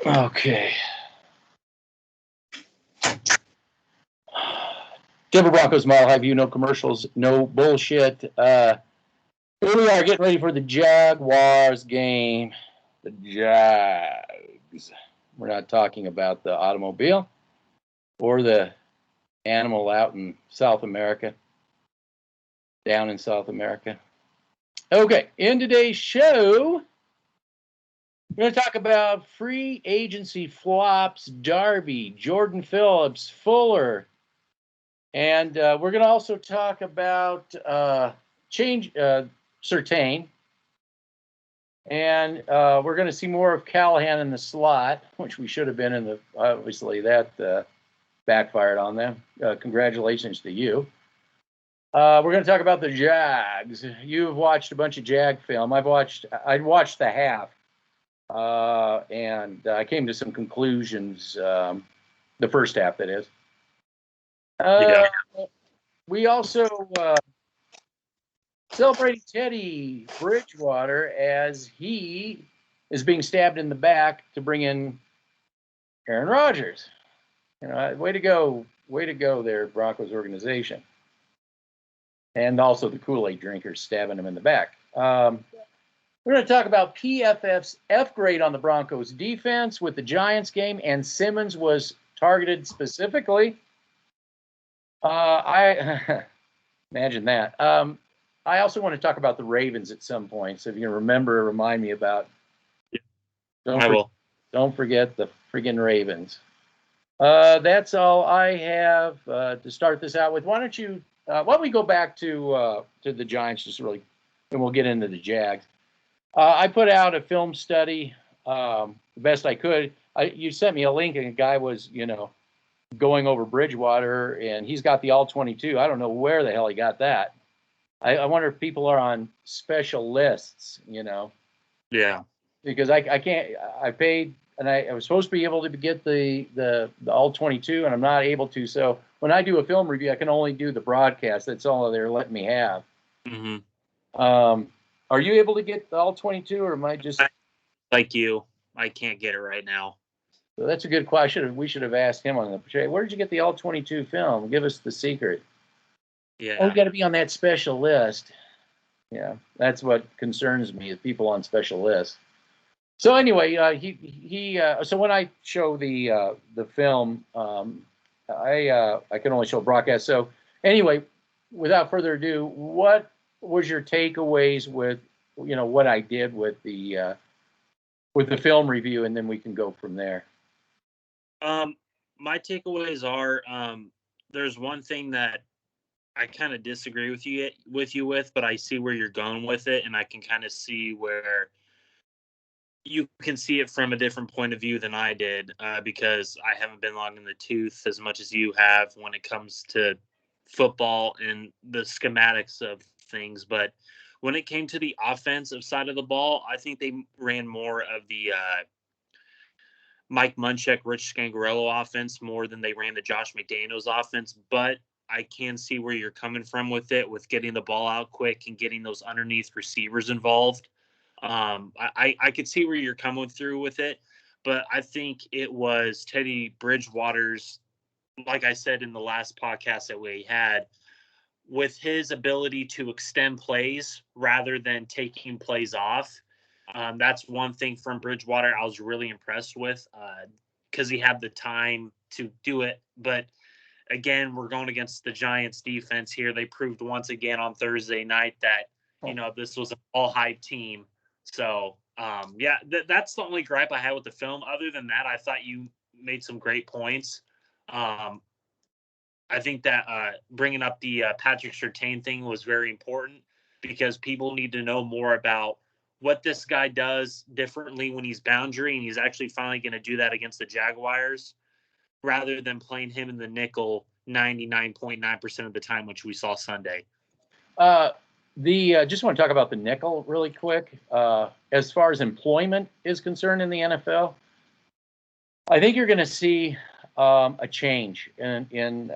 Okay. Denver Broncos Mile High View, no commercials, no bullshit. Here we are getting ready for the Jaguars game. The Jags. We're not talking about the automobile or the animal out in South America, down in South America. Okay, in today's show, we're going to talk about free agency flops, Darby, Jorden Phillips, Fuller, and we're going to also talk about Surtain, and we're going to see more of Callahan in the slot, which we should have been in the. Obviously, that backfired on them. Congratulations to you. We're going to talk about the Jags. You've watched a bunch of Jag film. I'd watched the half. And I came to some conclusions, the first half, that is. We also celebrating Teddy Bridgewater as he is being stabbed in the back to bring in Aaron Rodgers. Way to go there, Broncos organization. And also the Kool-Aid drinkers stabbing him in the back. We're going to talk about PFF's F grade on the Broncos defense with the Giants game, and Simmons was targeted specifically. I imagine that. I also want to talk about the Ravens at some point, so if you can remember, remind me about. Don't forget the friggin' Ravens. That's all I have to start this out with. Why don't we go back to the Giants just really, and we'll get into the Jags. I put out a film study the best I could. You sent me a link, and a guy was, going over Bridgewater, and he's got the all-22. I don't know where the hell he got that. I wonder if people are on special lists, Yeah. Because I can't. I paid, and I was supposed to be able to get the all-22, and I'm not able to. So when I do a film review, I can only do the broadcast. That's all they're letting me have. Mm-hmm. Are you able to get the all-22, or am I just like you? I can't get it right now. So that's a good question. We should have asked him on the. Where did you get the all-22 film? Give us the secret. Yeah. Oh, you got to be on that special list. Yeah, that's what concerns me, is people on special lists. So anyway, so when I show the film, I can only show broadcast. So anyway, without further ado, what was your takeaways with what I did with the film review, and then we can go from there. My takeaways are there's one thing that I kind of disagree with you, but I see where you're going with it, and I can kind of see where you can see it from a different point of view than I did, because I haven't been long in the tooth as much as you have when it comes to football and the schematics of things. But when it came to the offensive side of the ball, I think they ran more of the Mike Munchak, Rich Scangarello offense more than they ran the Josh McDaniels offense. But I can see where you're coming from with it, with getting the ball out quick and getting those underneath receivers involved. I could see where you're coming through with it, but I think it was Teddy Bridgewater's, like I said in the last podcast that we had, with his ability to extend plays rather than taking plays off. That's one thing from Bridgewater I was really impressed with, because he had the time to do it. But again, we're going against the Giants defense here. They proved once again on Thursday night that, this was an all-hype team. So, that's the only gripe I had with the film. Other than that, I thought you made some great points. I think that bringing up the Patrick Surtain thing was very important, because people need to know more about what this guy does differently when he's boundary, and he's actually finally going to do that against the Jaguars, rather than playing him in the nickel 99.9% of the time, which we saw Sunday. Just want to talk about the nickel really quick. As far as employment is concerned in the NFL, I think you're going to see a change in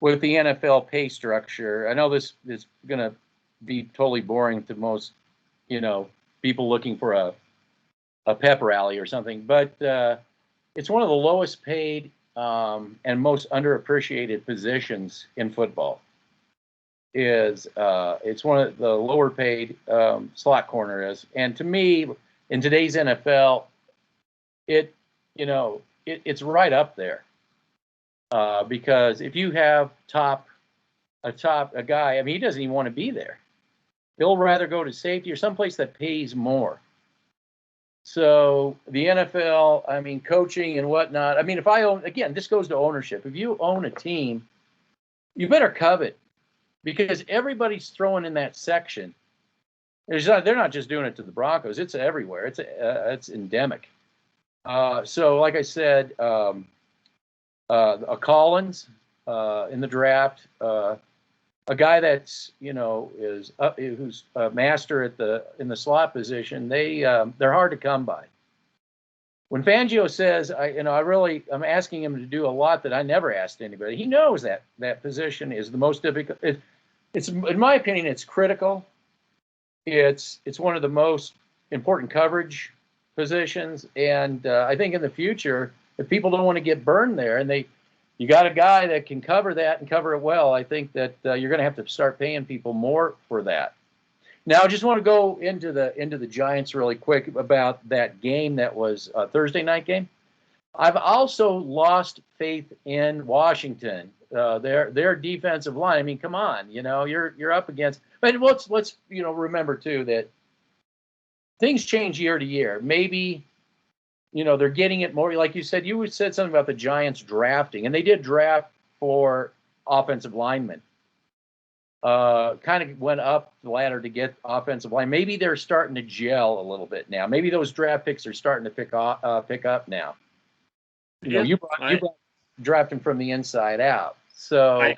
with the NFL pay structure. I know this is going to be totally boring to most, people looking for a pep rally or something. But it's one of the lowest paid and most underappreciated positions in football. It's one of the lower paid slot corner is, and to me, in today's NFL, it's right up there because if you have a guy, I mean, he doesn't even want to be there. He'll rather go to safety or someplace that pays more. So the NFL, I mean, coaching and whatnot. I mean, if I own, again, this goes to ownership. If you own a team, you better covet because everybody's throwing in that section. They're not just doing it to the Broncos. It's everywhere. It's endemic. So, like I said, a Collins in the draft, a guy that's who's a master in the slot position. They're hard to come by. When Fangio says, I'm asking him to do a lot that I never asked anybody. He knows that position is the most difficult. It's in my opinion, it's critical. It's one of the most important coverage positions, and I think in the future, if people don't want to get burned there, and you got a guy that can cover that and cover it well, I think that you're going to have to start paying people more for that. Now, I just want to go into the Giants really quick about that game that was a Thursday night game. I've also lost faith in Washington. Their defensive line. I mean, come on, you're up against. But let's remember too that things change year to year. Maybe they're getting it more. Like you said something about the Giants drafting, and they did draft for offensive linemen. Kind of went up the ladder to get offensive line. Maybe they're starting to gel a little bit now. Maybe those draft picks are starting to pick up now. You brought drafting from the inside out. So I'm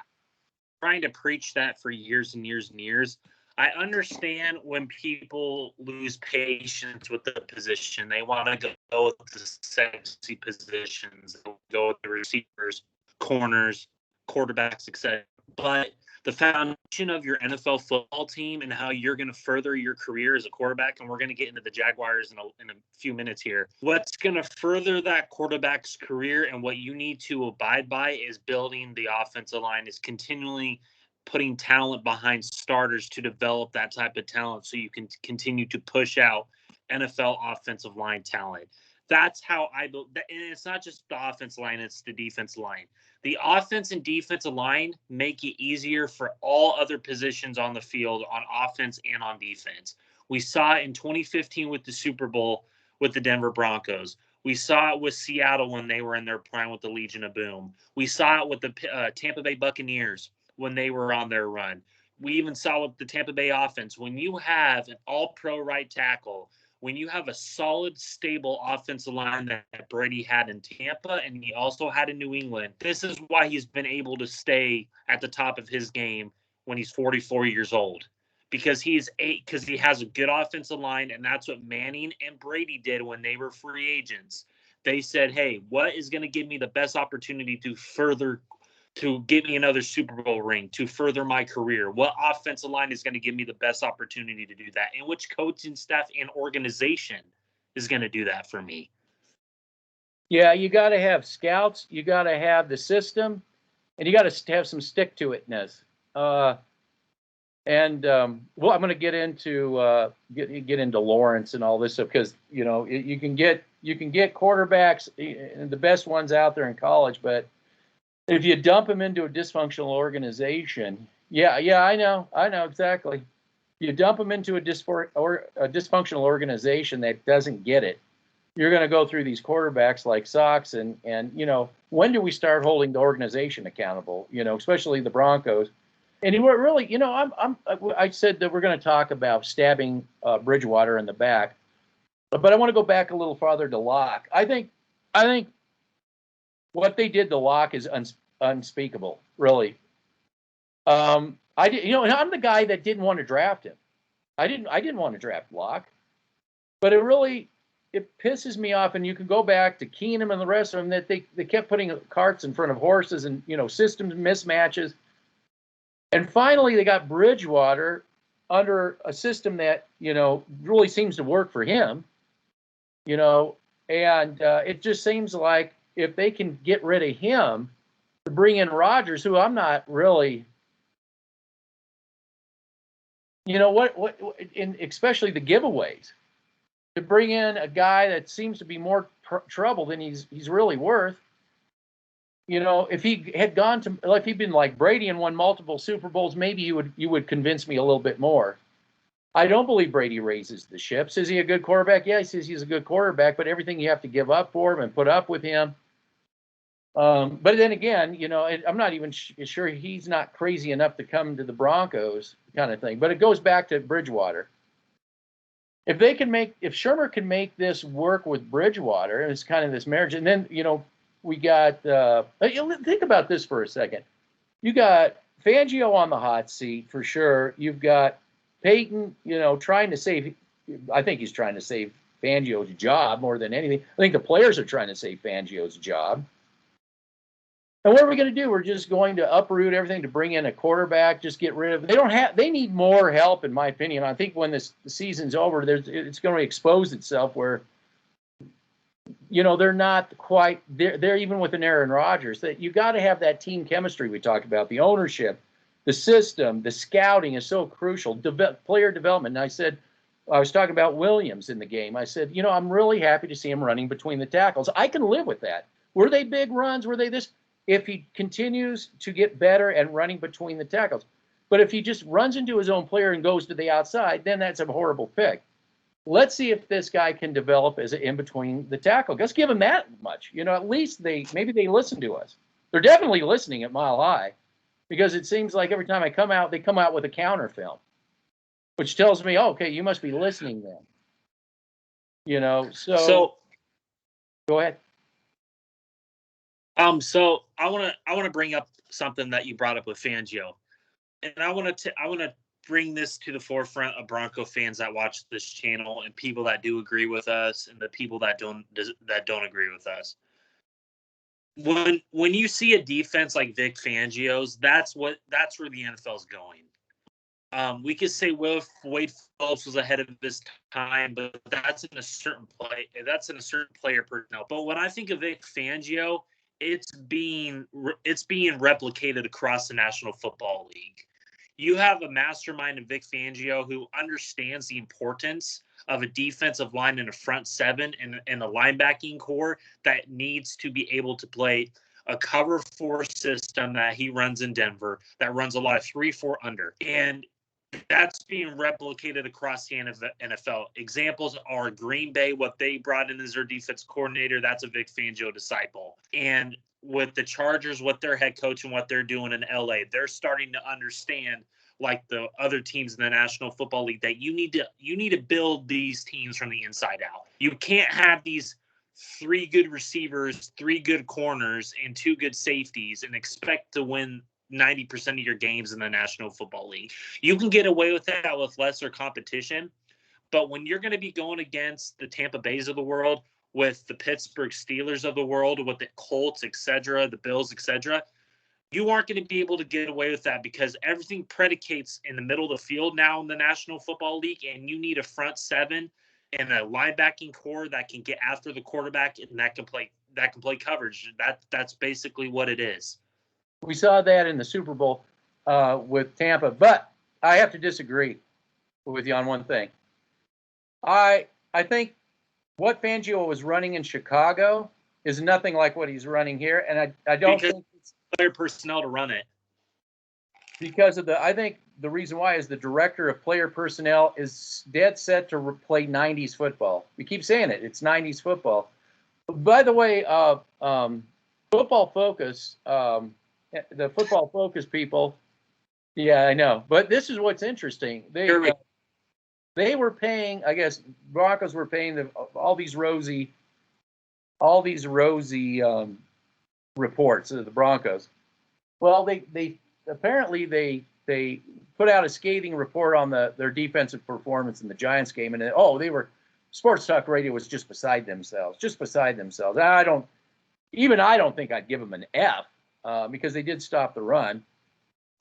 trying to preach that for years and years and years. I understand when people lose patience with the position. They want to go with the sexy positions, go with the receivers, corners, quarterbacks, etc. But the foundation of your NFL football team and how you're going to further your career as a quarterback, and we're going to get into the Jaguars in a few minutes here. What's going to further that quarterback's career and what you need to abide by is building the offensive line, is continually putting talent behind starters to develop that type of talent so you can continue to push out NFL offensive line talent. That's how and it's not just the offensive line, it's the defense line. The offense and defensive line make it easier for all other positions on the field, on offense and on defense. We saw it in 2015 with the Super Bowl with the Denver Broncos. We saw it with Seattle when they were in their prime with the Legion of Boom. We saw it with the Tampa Bay Buccaneers when they were on their run. We even saw with the Tampa Bay offense, when you have an all-pro right tackle, when you have a solid, stable offensive line that Brady had in Tampa and he also had in New England, this is why he's been able to stay at the top of his game when he's 44 years old. Because he has a good offensive line, and that's what Manning and Brady did when they were free agents. They said, hey, what is going to give me the best opportunity to get me another Super Bowl ring, to further my career? What offensive line is going to give me the best opportunity to do that? And which coaching staff and organization is going to do that for me? Yeah, you got to have scouts. You got to have the system, and you got to have some stick-to-itness. I'm going to get into get into Lawrence and all this stuff because you can get quarterbacks, the best ones out there in college, but if you dump them into a dysfunctional organization, I know exactly. You dump them into a dysfunctional organization that doesn't get it. You're going to go through these quarterbacks like socks, and when do we start holding the organization accountable? Especially the Broncos. And we're really, I said that we're going to talk about stabbing Bridgewater in the back, but I want to go back a little farther to Locke. I think what they did to Locke is unspeakable, really. I'm the guy that didn't want to draft him. I didn't want to draft Locke, but it pisses me off. And you can go back to Keenum and the rest of them that they kept putting carts in front of horses and systems mismatches. And finally, they got Bridgewater under a system that really seems to work for him. you know, and it just seems like if they can get rid of him to bring in Rodgers, who I'm not really, you know, especially the giveaways, to bring in a guy that seems to be more trouble than he's really worth. You know, if he had gone to, like, if he'd been like Brady and won multiple Super Bowls, maybe you would convince me a little bit more. I don't believe Brady raises the ships. Is he a good quarterback? Yeah, he says he's a good quarterback, but everything you have to give up for him and put up with him. But then again, you know, I'm not even sure he's not crazy enough to come to the Broncos kind of thing. But it goes back to Bridgewater. If Shermer can make this work with Bridgewater, and it's kind of this marriage, and then, you know, we got, think about this for a second. You got Fangio on the hot seat for sure. You've got Peyton, you know, I think he's trying to save Fangio's job more than anything. I think the players are trying to save Fangio's job. And what are we going to do? We're just going to uproot everything to bring in a quarterback, just get rid of. They need more help, in my opinion. I think when the season's over, it's going to expose itself where, you know, they're not quite they're even with an Aaron Rodgers. That you got to have that team chemistry we talked about, the ownership, the system, the scouting is so crucial. Player development. And I was talking about Williams in the game. I said, you know, I'm really happy to see him running between the tackles. I can live with that. Were they big runs? Were they this? If he continues to get better at running between the tackles. But if he just runs into his own player and goes to the outside, then that's a horrible pick. Let's see if this guy can develop as an in between the tackle. Let's give him that much. You know, at least maybe they listen to us. They're definitely listening at Mile High, because it seems like every time I come out, they come out with a counter film, which tells me, okay, you must be listening then. You know, so go ahead. So I want to bring up something that you brought up with Fangio, and I want to bring this to the forefront of Bronco fans that watch this channel and people that do agree with us and the people that don't agree with us. When you see a defense like Vic Fangio's, that's where the NFL's going. We could say Wade Phillips was ahead of his time, but that's in a certain player personnel. But when I think of Vic Fangio, it's being replicated across the National Football League. You have a mastermind in Vic Fangio who understands the importance of a defensive line and a front seven and a linebacking core that needs to be able to play a cover 4 system that he runs in Denver that runs a lot of 3-4 under. And that's being replicated across the NFL. Examples are Green Bay, what they brought in as their defense coordinator. That's a Vic Fangio disciple. And with the Chargers, what their head coach and what they're doing in LA, they're starting to understand, like the other teams in the National Football League, that you need to build these teams from the inside out. You can't have these 3 good receivers, 3 good corners, and 2 good safeties and expect to win 90% of your games in the National Football League. You can get away with that with lesser competition, but when you're going to be going against the Tampa Bays of the world, with the Pittsburgh Steelers of the world, with the Colts, etc., the Bills, etc., you aren't going to be able to get away with that, because everything predicates in the middle of the field now in the National Football League, and you need a front seven and a linebacking core that can get after the quarterback and that can play coverage. That's basically what it is. We saw that in the Super Bowl with Tampa, but I have to disagree with you on one thing. I think what Fangio was running in Chicago is nothing like what he's running here, and I don't think it's player personnel to run it. Because I think the reason why is the director of player personnel is dead set to play 90s football. We keep saying it. It's 90s football. By the way, Football Focus, the Football Focus people, yeah, I know. But this is what's interesting. They were paying, I guess, Broncos were paying all these rosy reports of the Broncos. Well, they apparently they put out a scathing report on their defensive performance in the Giants game, and Sports Talk Radio was just beside themselves. I don't think I'd give them an F because they did stop the run.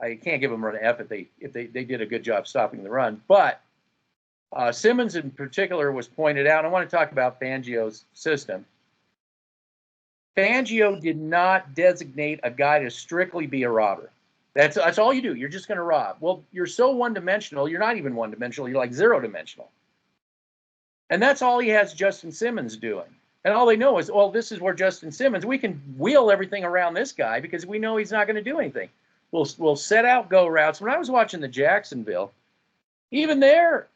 I can't give them an F if they did a good job stopping the run, but Simmons in particular was pointed out. I want to talk about Fangio's system. Fangio did not designate a guy to strictly be a robber. That's all you do. You're just going to rob. Well, you're so one-dimensional. You're not even one-dimensional. You're like zero-dimensional. And that's all he has Justin Simmons doing. And all they know is, well, this is where Justin Simmons, we can wheel everything around this guy because we know he's not going to do anything. We'll set out go routes. When I was watching the Jacksonville, even their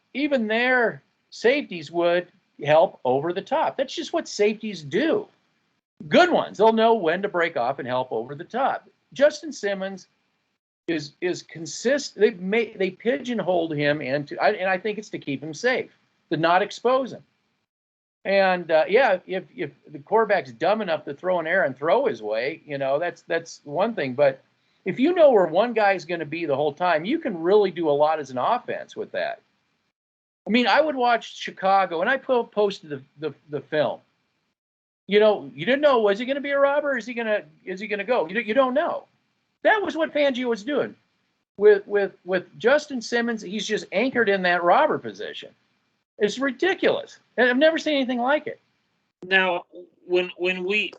safeties would help over the top. That's just what safeties do. Good ones, they'll know when to break off and help over the top. Justin Simmons is consistent. They pigeonholed him into, and I think it's to keep him safe, to not expose him. And if the quarterback's dumb enough to throw an error and throw his way, that's one thing. But if you know where one guy's going to be the whole time, you can really do a lot as an offense with that. I mean, I would watch Chicago, and I posted the film. You didn't know, was he going to be a robber? Or is he going to go? You don't know. That was what Fangio was doing with Justin Simmons. He's just anchored in that robber position. It's ridiculous, and I've never seen anything like it. Now, when we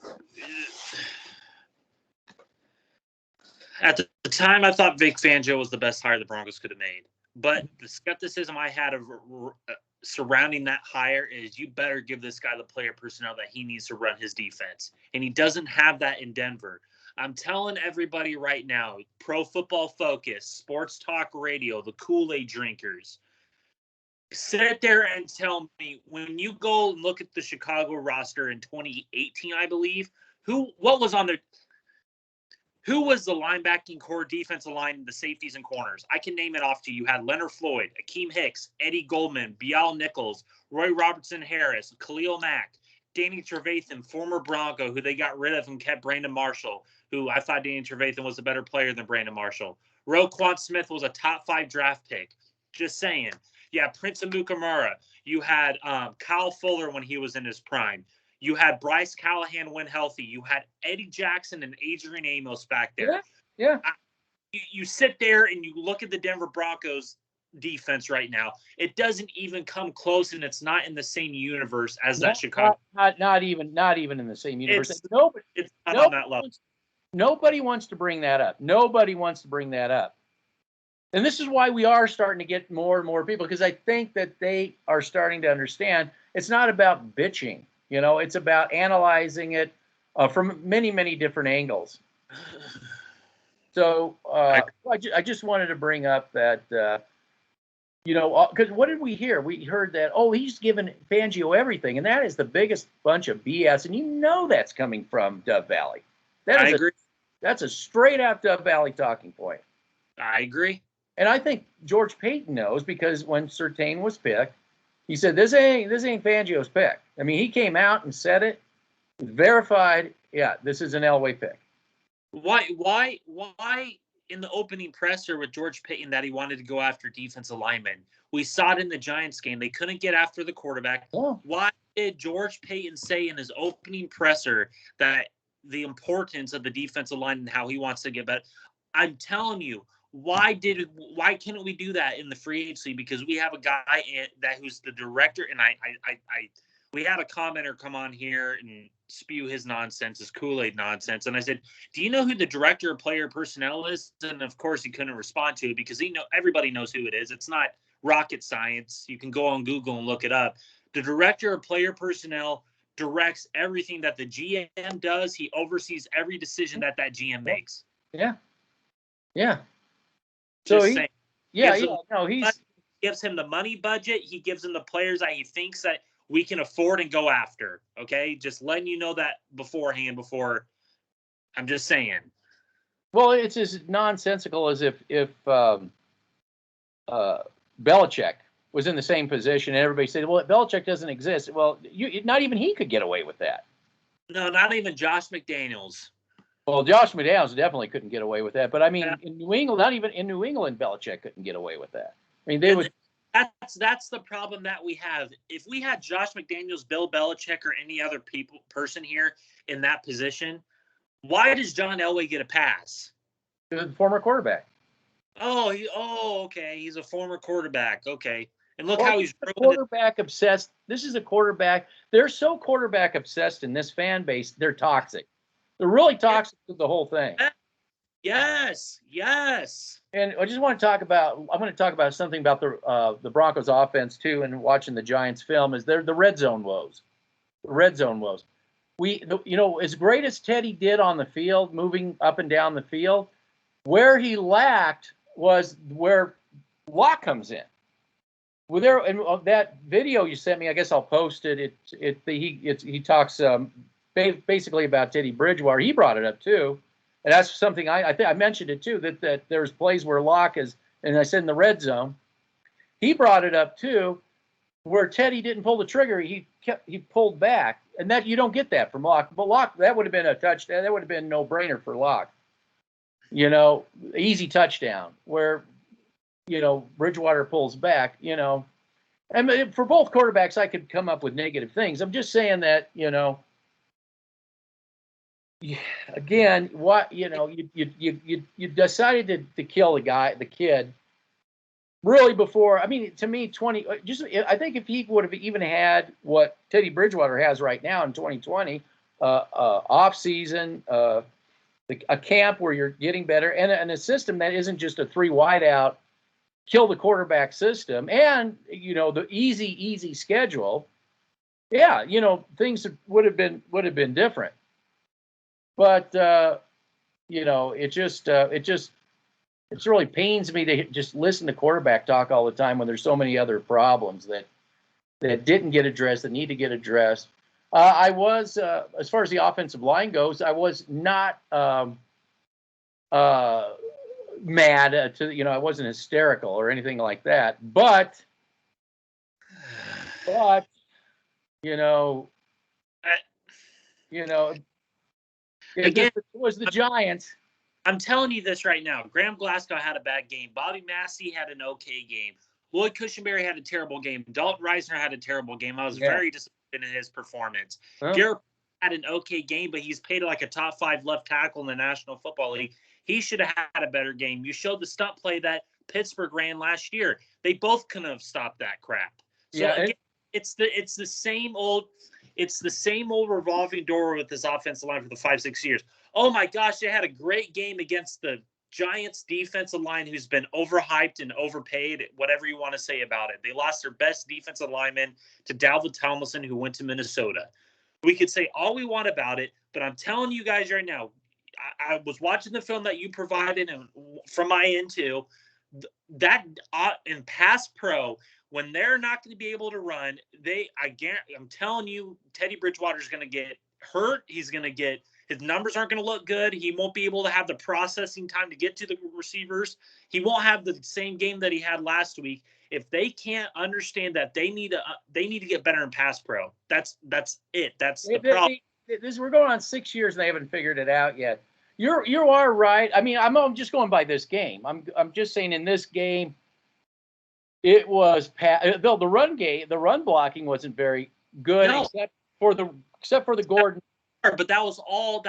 at the time, I thought Vic Fangio was the best hire the Broncos could have made. But the skepticism I had of surrounding that hire is you better give this guy the player personnel that he needs to run his defense. And he doesn't have that in Denver. I'm telling everybody right now, Pro Football Focus, Sports Talk Radio, the Kool-Aid drinkers, sit there and tell me, when you go and look at the Chicago roster in 2018, I believe, who was the linebacking core, defensive line, the safeties and corners? I can name it off to you. You had Leonard Floyd, Akeem Hicks, Eddie Goldman, Bial Nichols, Roy Robertson Harris, Khalil Mack, Danny Trevathan, former Bronco, who they got rid of and kept Brandon Marshall, who I thought Danny Trevathan was a better player than Brandon Marshall. Roquan Smith was a top 5 draft pick. Just saying. Yeah, Prince Amukamara. You had Kyle Fuller when he was in his prime. You had Bryce Callahan when healthy. You had Eddie Jackson and Adrian Amos back there. Yeah. You sit there and you look at the Denver Broncos defense right now. It doesn't even come close, and it's not in the same universe as that Chicago. Not even in the same universe. It's not on that level. Nobody wants to bring that up. And this is why we are starting to get more and more people, because I think that they are starting to understand it's not about bitching. It's about analyzing it from many, many different angles. So I just wanted to bring up that, because what did we hear? We heard that, he's given Fangio everything, and that is the biggest bunch of BS, and that's coming from Dove Valley. I agree. That's a straight-out Dove Valley talking point. I agree. And I think George Payton knows, because when Surtain was picked, he said, this ain't Fangio's pick. I mean, he came out and said it, verified, this is an Elway pick. Why in the opening presser with George Payton that he wanted to go after defensive linemen? We saw it in the Giants game. They couldn't get after the quarterback. Oh. Why did George Payton say in his opening presser that the importance of the defensive line and how he wants to get better? I'm telling you, why couldn't we do that in the free agency? Because we have a guy who's the director, and we had a commenter come on here and spew his nonsense, his Kool-Aid nonsense, and I said, "Do you know who the director of player personnel is?" And of course, he couldn't respond to it because everybody knows who it is. It's not rocket science. You can go on Google and look it up. The director of player personnel directs everything that the GM does. He oversees every decision that GM makes. Yeah. So he gives him the money budget. He gives him the players that he thinks that we can afford and go after. Okay, just letting you know that beforehand. I'm just saying. Well, it's as nonsensical as if Belichick was in the same position, and everybody said, "Well, Belichick doesn't exist." Well, not even he could get away with that. No, not even Josh McDaniels. Well, Josh McDaniels definitely couldn't get away with that. But I mean, in New England, not even in New England, Belichick couldn't get away with that. I mean, That's the problem that we have. If we had Josh McDaniels, Bill Belichick, or any other person here in that position, why does John Elway get a pass? The former quarterback. Okay. He's a former quarterback. Okay. And look Well, how he's quarterback obsessed. This is a quarterback. They're so quarterback obsessed in this fan base. They're toxic. They're really toxic to the whole thing. Yes, yes. And I just want to talk about. I'm going to talk about something about the Broncos offense too. And watching the Giants film is the red zone woes. The red zone woes. As great as Teddy did on the field, moving up and down the field, where he lacked was where Locke comes in. Well, that video you sent me, I guess I'll post it. He talks basically about Teddy Bridgewater. He brought it up too, and that's something I think I mentioned it too. That there's plays where Locke is, and I said in the red zone, he brought it up too, where Teddy didn't pull the trigger. He pulled back, and that you don't get that from Locke. But Locke, that would have been a touchdown. That would have been no brainer for Locke. Easy touchdown where. Bridgewater pulls back, and for both quarterbacks, I could come up with negative things. I'm just saying that, again, what, you decided to kill the kid really before, I mean, to me, I think if he would have even had what Teddy Bridgewater has right now in 2020, off season, a camp where you're getting better and a system that isn't just a 3 wide out, kill the quarterback system, and the easy schedule. Yeah, things would have been different. But it really pains me to just listen to quarterback talk all the time when there's so many other problems that didn't get addressed that need to get addressed. I was as far as the offensive line goes, I was not mad I wasn't hysterical or anything like that, but again, it was the Giants. I'm telling you this right now. Graham Glasgow had a bad game. Bobby Massey had an okay game. Lloyd Cushenberry had a terrible game. Dalton Reisner had a terrible game. I was very disappointed in his performance. Garrett had an okay game, but he's paid like a top 5 left tackle in the National Football League. He should have had a better game. You showed the stunt play that Pittsburgh ran last year. They both couldn't have stopped that crap. So again, it's the same old revolving door with this offensive line for the 5-6 years. Oh my gosh, they had a great game against the Giants defensive line who's been overhyped and overpaid, whatever you want to say about it. They lost their best defensive lineman to Dalvin Tomlinson, who went to Minnesota. We could say all we want about it, but I'm telling you guys right now, I was watching the film that you provided, and from my end too, that in pass pro, when they're not going to be able to run, I'm telling you, Teddy Bridgewater is going to get hurt. His numbers aren't going to look good. He won't be able to have the processing time to get to the receivers. He won't have the same game that he had last week. If they can't understand that they need to get better in pass pro. That's it. That's the problem. We're going on 6 years and they haven't figured it out yet. You are right. I mean, I'm just going by this game. I'm just saying in this game, it was the run blocking wasn't very good except for the Gordon. But that was all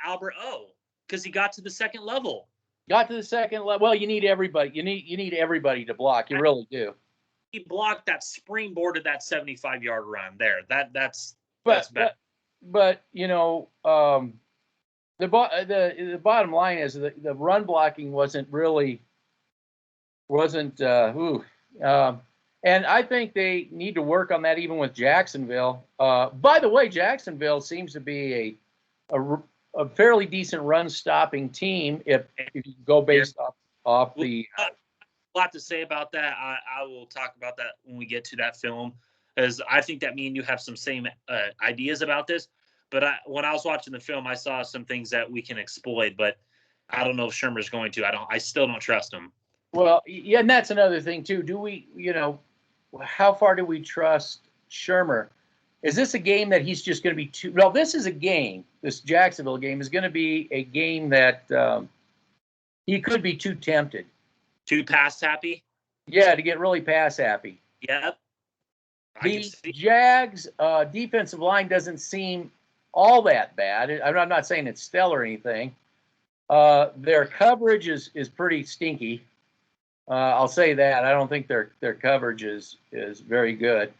Albert O, because he got to the second level. Well, you need everybody. You need everybody to block. You really do. He blocked that springboard of that 75-yard run there. That's better. But the bottom line is the run blocking wasn't. And I think they need to work on that even with Jacksonville. By the way, Jacksonville seems to be a fairly decent run-stopping team if you go based off the. A lot to say about that. I will talk about that when we get to that film, as I think that me and you have some same ideas about this. But when I was watching the film, I saw some things that we can exploit. But I don't know if Shermer's going to. I still don't trust him. Well, yeah, and that's another thing too. Do we, how far do we trust Shermer? Is this a game that he's just going to be too? Well, this is a game. This Jacksonville game is going to be a game that he could be too tempted. Too pass happy? Yeah, to get really pass happy. Yep. The Jags defensive line doesn't seem all that bad. I'm not saying it's stellar or anything. Their coverage is pretty stinky. I'll say that. I don't think their coverage is very good.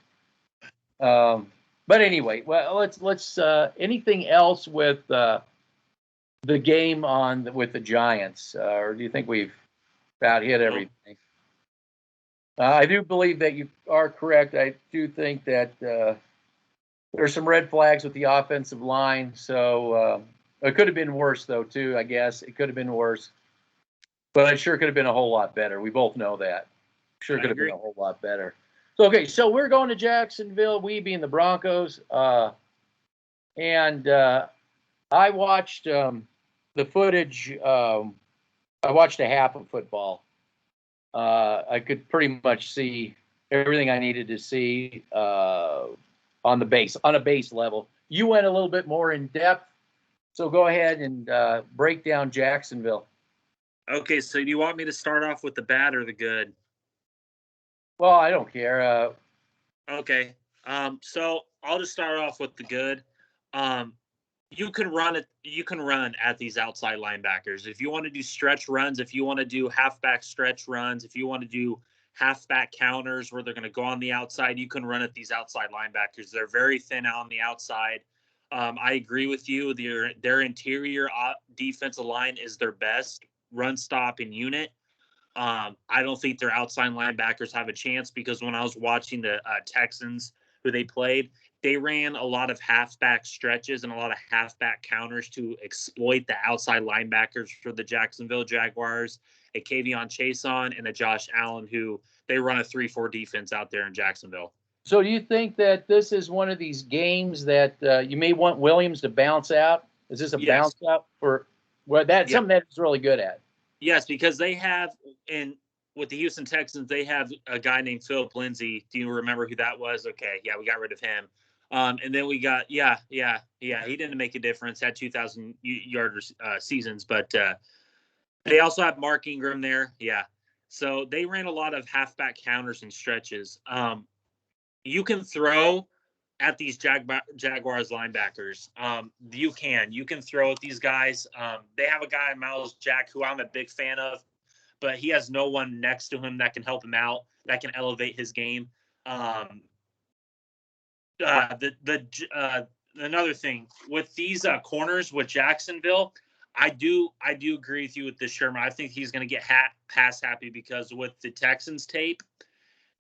But anyway, well, let's anything else with the game with the Giants, or do you think we've about hit everything? I do believe that you are correct. I do think that there's some red flags with the offensive line. So it could have been worse, though, too, I guess. It could have been worse. But it sure could have been a whole lot better. We both know that. Sure could have been a whole lot better. So, okay, so we're going to Jacksonville, we being the Broncos. And I watched the footage. I watched a half of football. I could pretty much see everything I needed to see on a base level. You went a little bit more in depth, so go ahead and break down Jacksonville. Okay, so do you want me to start off with the bad or the good? Well, I don't care. Okay, so I'll just start off with the good. You can run it. You can run at these outside linebackers if you want to do stretch runs. If you want to do halfback stretch runs. If you want to do halfback counters where they're going to go on the outside, you can run at these outside linebackers. They're very thin out on the outside. I agree with you. Their interior defensive line is their best run stopping unit. I don't think their outside linebackers have a chance because when I was watching the Texans, who they played, they ran a lot of halfback stretches and a lot of halfback counters to exploit the outside linebackers for the Jacksonville Jaguars, a Kavion Chason and a Josh Allen, who they run a 3-4 defense out there in Jacksonville. So do you think that this is one of these games that you may want Williams to bounce out? Is this a bounce out for that's something that he's really good at? Yes, because they have with the Houston Texans, they have a guy named Philip Lindsay. Do you remember who that was? Okay, yeah, we got rid of him. And then we got, he didn't make a difference, had 2,000-yard seasons, but they also have Mark Ingram there. Yeah. So they ran a lot of halfback counters and stretches. You can throw at these Jaguars linebackers. You can throw at these guys. They have a guy, Miles Jack, who I'm a big fan of, but he has no one next to him that can help him out, that can elevate his game. Another thing with these corners with Jacksonville, I do agree with you with this Sherman. I think he's going to get pass happy because with the Texans tape,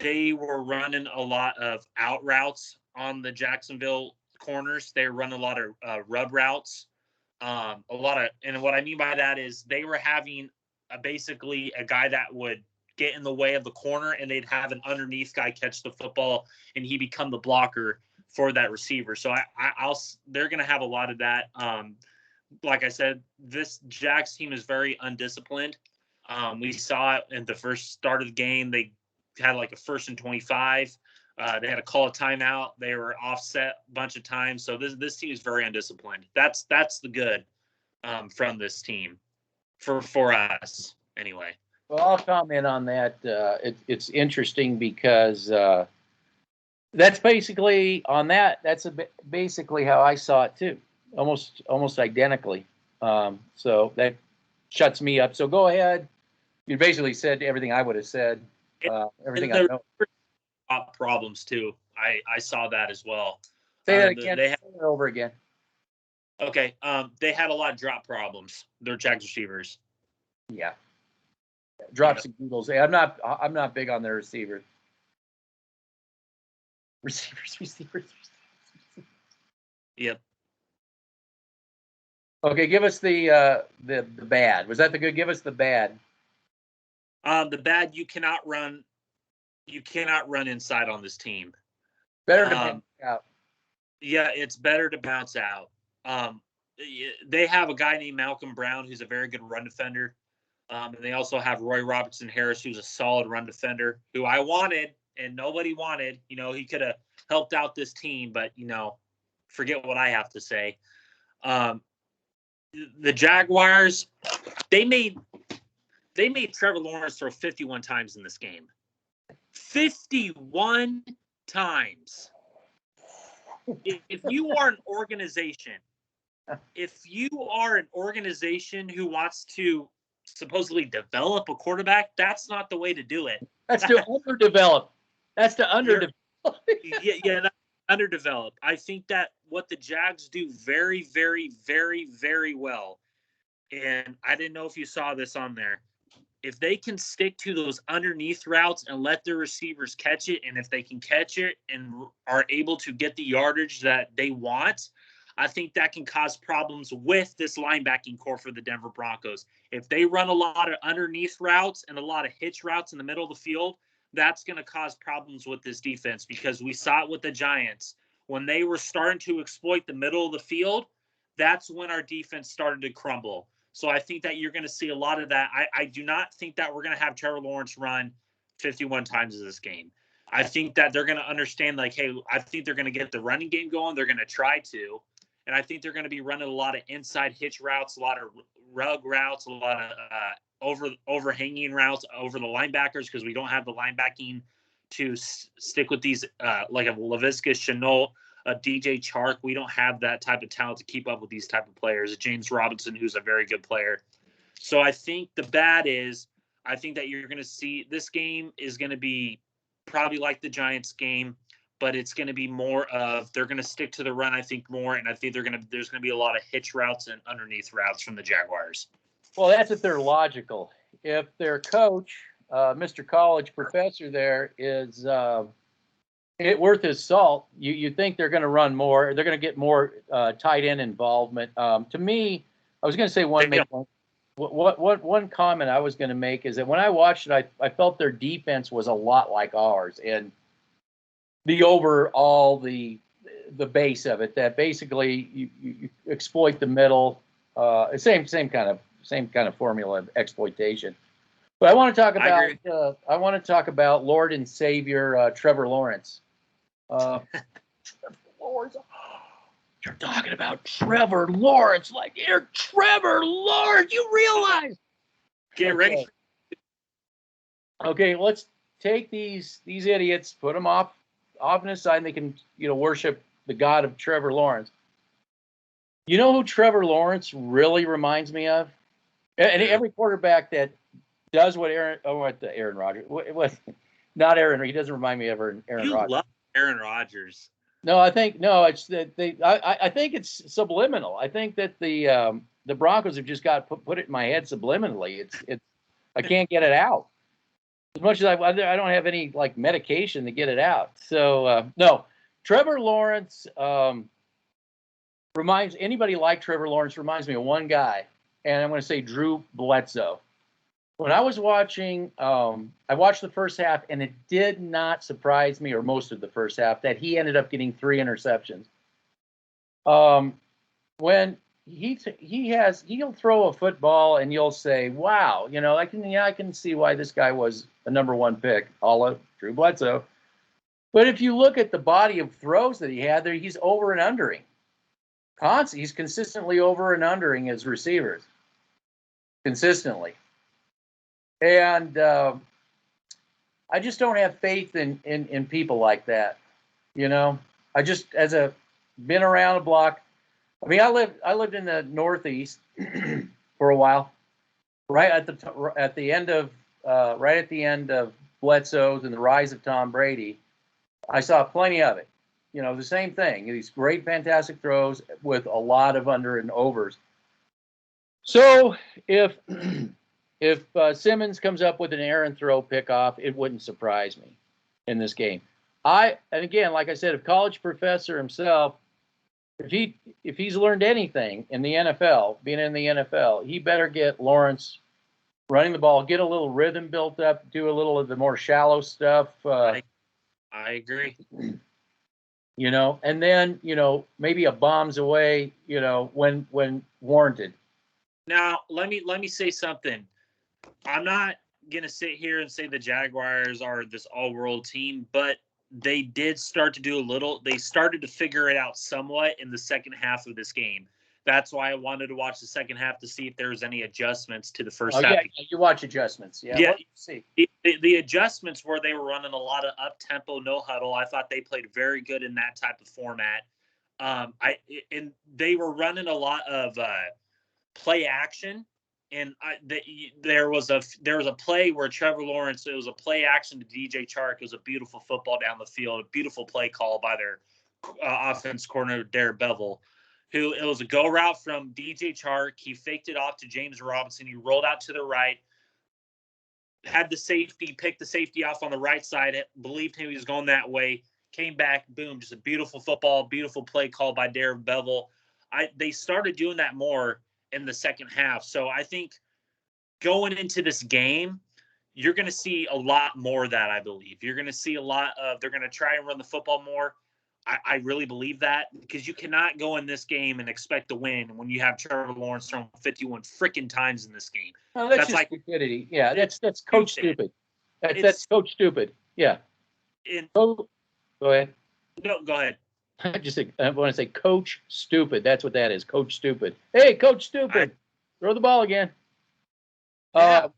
they were running a lot of out routes on the Jacksonville corners. They run a lot of rub routes. And what I mean by that is they were having basically a guy that would get in the way of the corner, and they'd have an underneath guy catch the football, and he become the blocker for that receiver. So they're going to have a lot of that. Like I said, this Jags team is very undisciplined. We saw it in the first start of the game. They had like a 1st and 25. They had to call a timeout. They were offset a bunch of times. So this team is very undisciplined. That's the good from this team for us anyway. Well, I'll comment on that. It's interesting because that's basically on that. That's basically how I saw it too, almost identically. So that shuts me up. So go ahead. You basically said everything I would have said. Everything I know. Problems too. I saw that as well. Say that again. Say it over again. Okay. They had a lot of drop problems. Their Jags receivers. Yeah. Drops and googles. I'm not big on their receivers. Receivers. Yep. Okay, give us the bad. Was that the good? Give us the bad. The bad, you cannot run inside on this team. Better to bounce out. Yeah, it's better to bounce out. They have a guy named Malcolm Brown who's a very good run defender. And they also have Roy Robertson Harris, who's a solid run defender, who I wanted and nobody wanted. You know, he could have helped out this team, but, forget what I have to say. The Jaguars, they made Trevor Lawrence throw 51 times in this game. 51 times. If you are an organization who wants to supposedly develop a quarterback. That's not the way to do it. That's to underdevelop. That's to underdevelop. Yeah, underdeveloped. I think that what the Jags do very, very, very, very well, and I didn't know if you saw this on there, if they can stick to those underneath routes and let their receivers catch it, and if they can catch it and are able to get the yardage that they want, I think that can cause problems with this linebacking core for the Denver Broncos. If they run a lot of underneath routes and a lot of hitch routes in the middle of the field, that's going to cause problems with this defense, because we saw it with the Giants. When they were starting to exploit the middle of the field, that's when our defense started to crumble. So I think that you're going to see a lot of that. I do not think that we're going to have Trevor Lawrence run 51 times in this game. I think that they're going to understand, like, hey, I think they're going to get the running game going. They're going to try to. And I think they're going to be running a lot of inside hitch routes, a lot of rug routes, a lot of overhanging routes over the linebackers, because we don't have the linebacking to stick with these, like a Laviska Shenault, a DJ Chark. We don't have that type of talent to keep up with these type of players. James Robinson, who's a very good player. So I think the bad is, I think that you're going to see this game is going to be probably like the Giants game, but it's going to be more of, they're going to stick to the run, I think, more. And I think there's going to be a lot of hitch routes and underneath routes from the Jaguars. Well, that's if they're logical. If their coach, Mr. College Professor there, is it worth his salt, you think they're going to run more. They're going to get more tight end involvement. To me, I was going to say one comment I was going to make is that when I watched it, I felt their defense was a lot like ours, and the overall the base of it, that basically you exploit the middle, same kind of formula of exploitation. But I want to talk about Lord and Savior Trevor Lawrence. Trevor Lawrence. You're talking about Trevor Lawrence like you're Trevor Lawrence. You realize? Get ready. Okay, let's take these idiots, put them off on the side, and they can worship the God of Trevor Lawrence. You know who Trevor Lawrence really reminds me of? And every quarterback that does what Aaron Rodgers, not Aaron. He doesn't remind me of Aaron Rodgers. You love Aaron Rodgers. No, I think it's that I think it's subliminal. I think that the Broncos have just got put it in my head subliminally. It's I can't get it out. As much as I don't have any like medication to get it out. So no, Trevor Lawrence reminds anybody like Trevor Lawrence reminds me of one guy, and I'm going to say Drew Bledsoe. When I was watching, I watched the first half, and it did not surprise me, or most of the first half, that he ended up getting 3 interceptions. When he'll throw a football, and you'll say, "Wow, I can see why this guy was a number 1 pick, a la Drew Bledsoe." But if you look at the body of throws that he had there, he's over and undering. He's consistently over and undering his receivers. Consistently. And I just don't have faith in people like that. I just, been around the block. I mean, I lived in the Northeast for a while, right at the end of Bledsoe's and the rise of Tom Brady. I saw plenty of it. The same thing. These great, fantastic throws with a lot of under and overs. So if Simmons comes up with an errant throw pickoff, it wouldn't surprise me in this game. And again, like I said, if College Professor himself, if he's learned anything in the NFL, being in the NFL, he better get Lawrence running the ball, get a little rhythm built up, do a little of the more shallow stuff. I agree. And then, maybe a bombs away, when warranted. Now, let me say something. I'm not going to sit here and say the Jaguars are this all-world team, but they did start to do they started to figure it out somewhat in the second half of this game. That's why I wanted to watch the second half to see if there was any adjustments to the first half. Yeah, you watch adjustments. Yeah. Yeah. What do you see? The adjustments where they were running a lot of up-tempo, no huddle. I thought they played very good in that type of format. And they were running a lot of play action. And there was a play where Trevor Lawrence, it was a play action to DJ Chark. It was a beautiful football down the field, a beautiful play call by their offense coordinator, Darren Bevel. It was a go route from DJ Chark. He faked it off to James Robinson. He rolled out to the right, had the safety, picked the safety off on the right side, believed he was going that way, came back, boom, just a beautiful football, beautiful play call by Darren Bevel. They started doing that more in the second half. So I think going into this game, you're going to see a lot more of that, I believe. You're going to see a lot of, they're going to try and run the football more. I really believe that, because you cannot go in this game and expect to win when you have Trevor Lawrence thrown 51 freaking times in this game. No, that's just like stupidity. Yeah, that's coach stupid. That's coach stupid. Yeah. Go ahead. No, go ahead. I want to say coach stupid. That's what that is. Coach stupid. Hey, coach stupid. Throw the ball again. Yeah.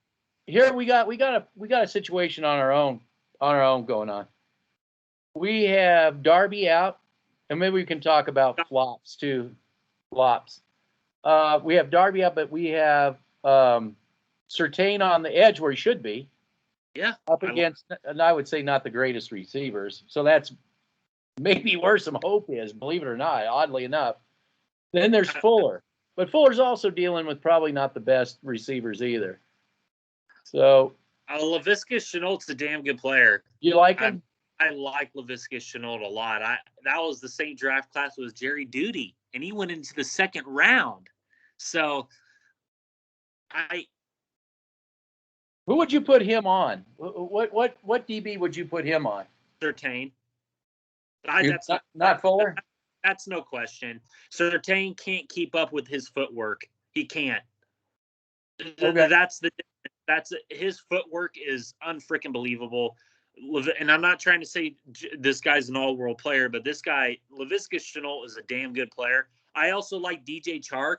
Here we got a situation on our own going on. We have Darby out, and maybe we can talk about flops too. Flops. We have Darby out, but we have Surtain on the edge where he should be. Yeah. Up against, and I would say not the greatest receivers. So that's maybe where some hope is, believe it or not, oddly enough. Then there's Fuller. But Fuller's also dealing with probably not the best receivers either. So Laviska Shenault's a damn good player. You like him? I like Laviska Shenault a lot. That was the same draft class was Jerry Duty, and he went into the second round. So who would you put him on? What DB would you put him on? Surtain. That's not Fuller? That's no question. Surtain can't keep up with his footwork. He can't. Okay. That's his footwork is unfreaking believable. And I'm not trying to say this guy's an all-world player, but this guy, Laviska Shenault, is a damn good player. I also like DJ Chark.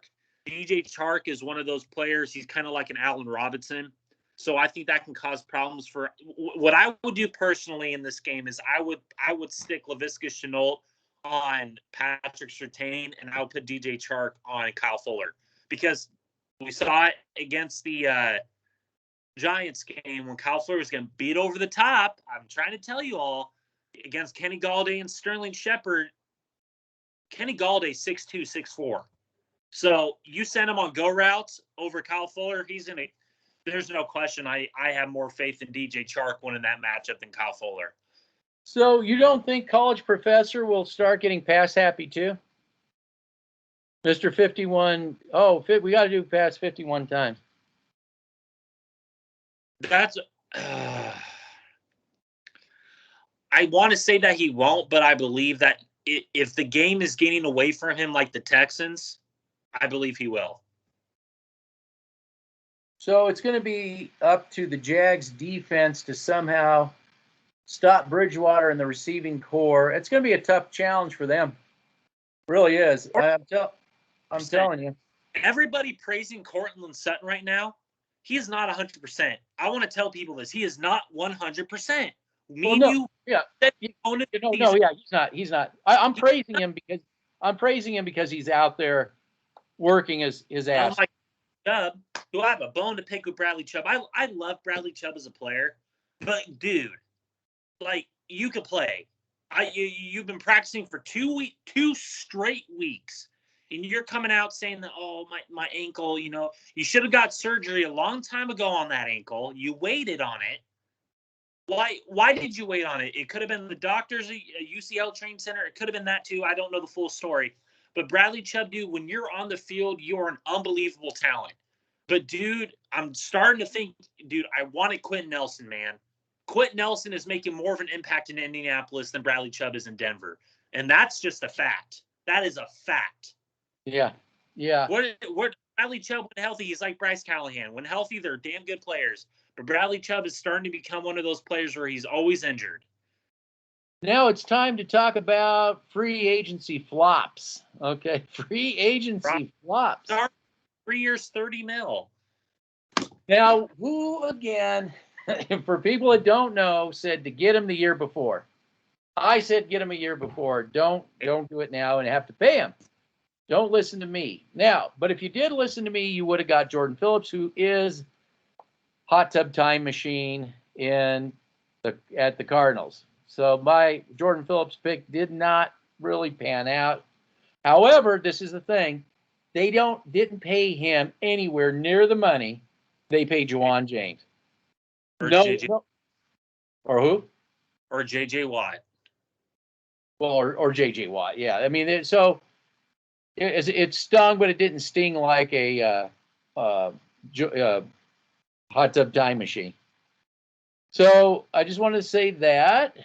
DJ Chark is one of those players. He's kind of like an Allen Robinson. So I think that can cause problems for what I would do personally in this game is I would stick Laviska Shenault on Patrick Surtain, and I would put DJ Chark on Kyle Fuller, because we saw it against the Giants game when Kyle Fuller was getting beat over the top. I'm trying to tell you all, against Kenny Galladay and Sterling Shepard. Kenny Galladay 6'2", 6'4". So you send him on go routes over Kyle Fuller, there's no question. I have more faith in DJ Chark winning that matchup than Kyle Fuller. So you don't think College Professor will start getting pass happy too? Mr. 51. Oh, we got to do pass 51 times. That's. I want to say that he won't, but I believe that if the game is getting away from him like the Texans, I believe he will. So it's going to be up to the Jags defense to somehow stop Bridgewater in the receiving core. It's going to be a tough challenge for them. It really is. I'm telling you. Everybody praising Cortland Sutton right now. He is not 100%. I want to tell people this. He is not 100%. He's not. I'm praising him because he's out there working his ass. Chubb, do I have a bone to pick with Bradley Chubb? I love Bradley Chubb as a player, but dude, like, you could play. You've been practicing for 2 straight weeks, and you're coming out saying that, oh, my ankle, you should have got surgery a long time ago on that ankle. You waited on it. Why did you wait on it? It could have been the doctors at UCL Training Center. It could have been that too. I don't know the full story. But Bradley Chubb, dude, when you're on the field, you're an unbelievable talent. But, dude, I'm starting to think, dude, I wanted Quentin Nelson, man. Quentin Nelson is making more of an impact in Indianapolis than Bradley Chubb is in Denver. And that's just a fact. That is a fact. Yeah. Where Bradley Chubb, when healthy, he's like Bryce Callahan. When healthy, they're damn good players. But Bradley Chubb is starting to become one of those players where he's always injured. Now it's time to talk about free agency flops. Okay, free agency flops. 3 years, $30 million. Now, who again, for people that don't know, said to get him the year before? I said get him a year before. Don't do it now and have to pay him. Don't listen to me. Now, but if you did listen to me, you would have got Jorden Phillips, who is hot tub time machine at the Cardinals. So my Jorden Phillips pick did not really pan out. However, this is the thing. They didn't pay him anywhere near the money they paid Juwan James. Or No, JJ, no. Or who? or JJ Watt. Well, or JJ Watt. Yeah. I mean, it stung, but it didn't sting like a hot tub time machine. So I just wanted to say that.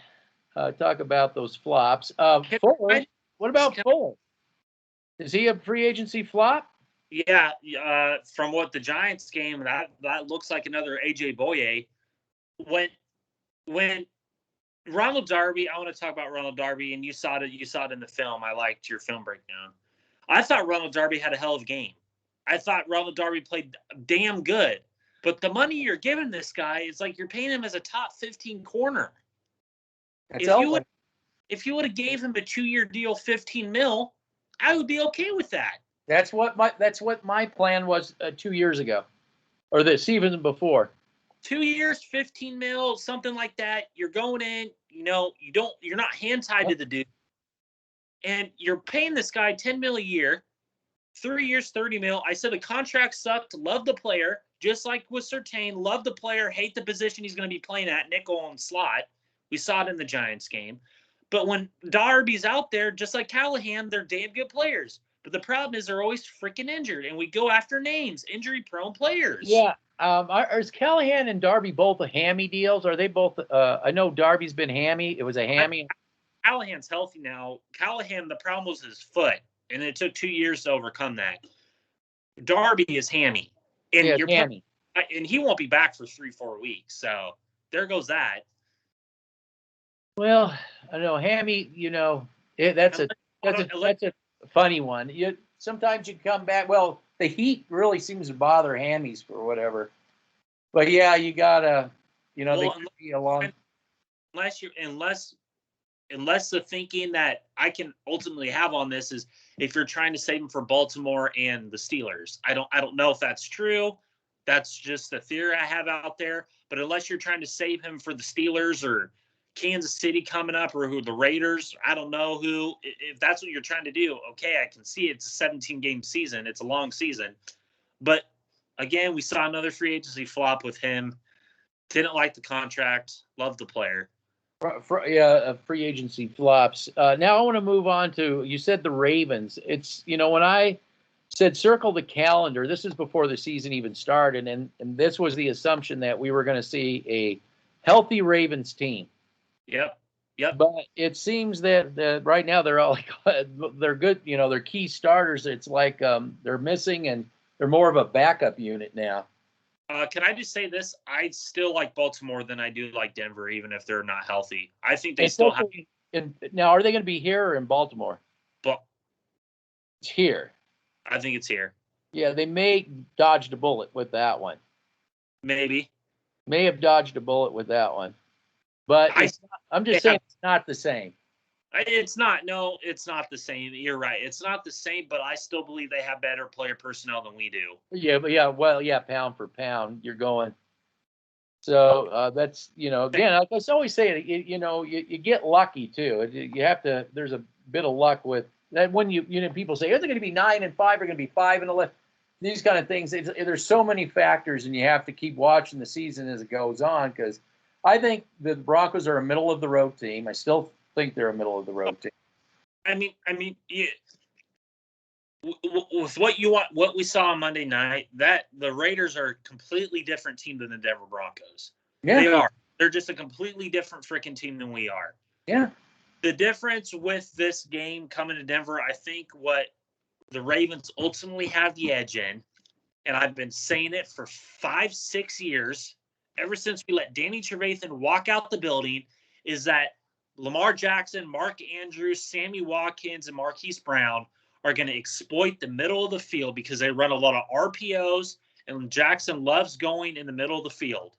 Talk about those flops. Fuller. What about Fuller? Is he a free agency flop? Yeah, from what the Giants game, that looks like another AJ Boye. When Ronald Darby, I want to talk about Ronald Darby, and you saw it in the film. I liked your film breakdown. I thought Ronald Darby had a hell of a game. I thought Ronald Darby played damn good. But the money you're giving this guy is like you're paying him as a top 15 corner. If you would have gave him a 2-year deal, 15 mil, I would be okay with that. That's what my plan was 2 years ago, or the season before. 2 years, 15 mil, something like that. You're going in, you're not hand tied to the dude. And you're paying this guy 10 mil a year, 3 years, 30 mil. I said the contract sucked, love the player, just like with Surtain, love the player, hate the position he's going to be playing at, nickel and slot. We saw it in the Giants game. But when Darby's out there, just like Callahan, they're damn good players. But the problem is they're always freaking injured, and we go after names, injury-prone players. Yeah. Is Callahan and Darby both hammy deals? Are they both? I know Darby's been hammy. It was a hammy. Callahan's healthy now. Callahan, the problem was his foot, and it took 2 years to overcome that. Darby is hammy, and hammy, and he won't be back for 3-4 weeks. So there goes that. Well, I know hammy. That's a funny one. Sometimes you come back. Well, the heat really seems to bother hammies for whatever. But yeah, you gotta, they could be a long. Unless the thinking that I can ultimately have on this is if you're trying to save him for Baltimore and the Steelers. I don't know if that's true. That's just a theory I have out there. But unless you're trying to save him for the Steelers or Kansas City coming up or the Raiders, I don't know who. If that's what you're trying to do, okay, I can see it's a 17-game season. It's a long season. But, again, we saw another free agency flop with him. Didn't like the contract. Loved the player. Free agency flops. Now I want to move on to, you said the Ravens. It's, when I said circle the calendar, this is before the season even started, and this was the assumption that we were going to see a healthy Ravens team. Yep. But it seems that right now they're all they're good. They're key starters. It's like they're missing, and they're more of a backup unit now. Can I just say this? I still like Baltimore than I do like Denver, even if they're not healthy. I think they still have. Now, are they going to be here or in Baltimore? But it's here. I think it's here. Yeah, they may dodge a bullet with that one. Maybe. May have dodged a bullet with that one. But I'm just saying it's not the same. It's not. No, it's not the same. You're right. It's not the same, but I still believe they have better player personnel than we do. Yeah, pound for pound, you're going. So that's, again, like I always say, you get lucky too. You have to. There's a bit of luck with that. When people say, is it going to be 9-5 or going to be 5-11? These kind of things. There's so many factors, and you have to keep watching the season as it goes on. Because I think the Broncos are a middle of the road team. I still think they're a middle of the road team. I mean, with what we saw on Monday night, that the Raiders are a completely different team than the Denver Broncos. Yeah. They are. They're just a completely different freaking team than we are. Yeah. The difference with this game coming to Denver, I think what the Ravens ultimately have the edge in, and I've been saying it for 5-6 years, ever since we let Danny Trevathan walk out the building, is that Lamar Jackson, Mark Andrews, Sammy Watkins, and Marquise Brown are going to exploit the middle of the field because they run a lot of RPOs, and Jackson loves going in the middle of the field.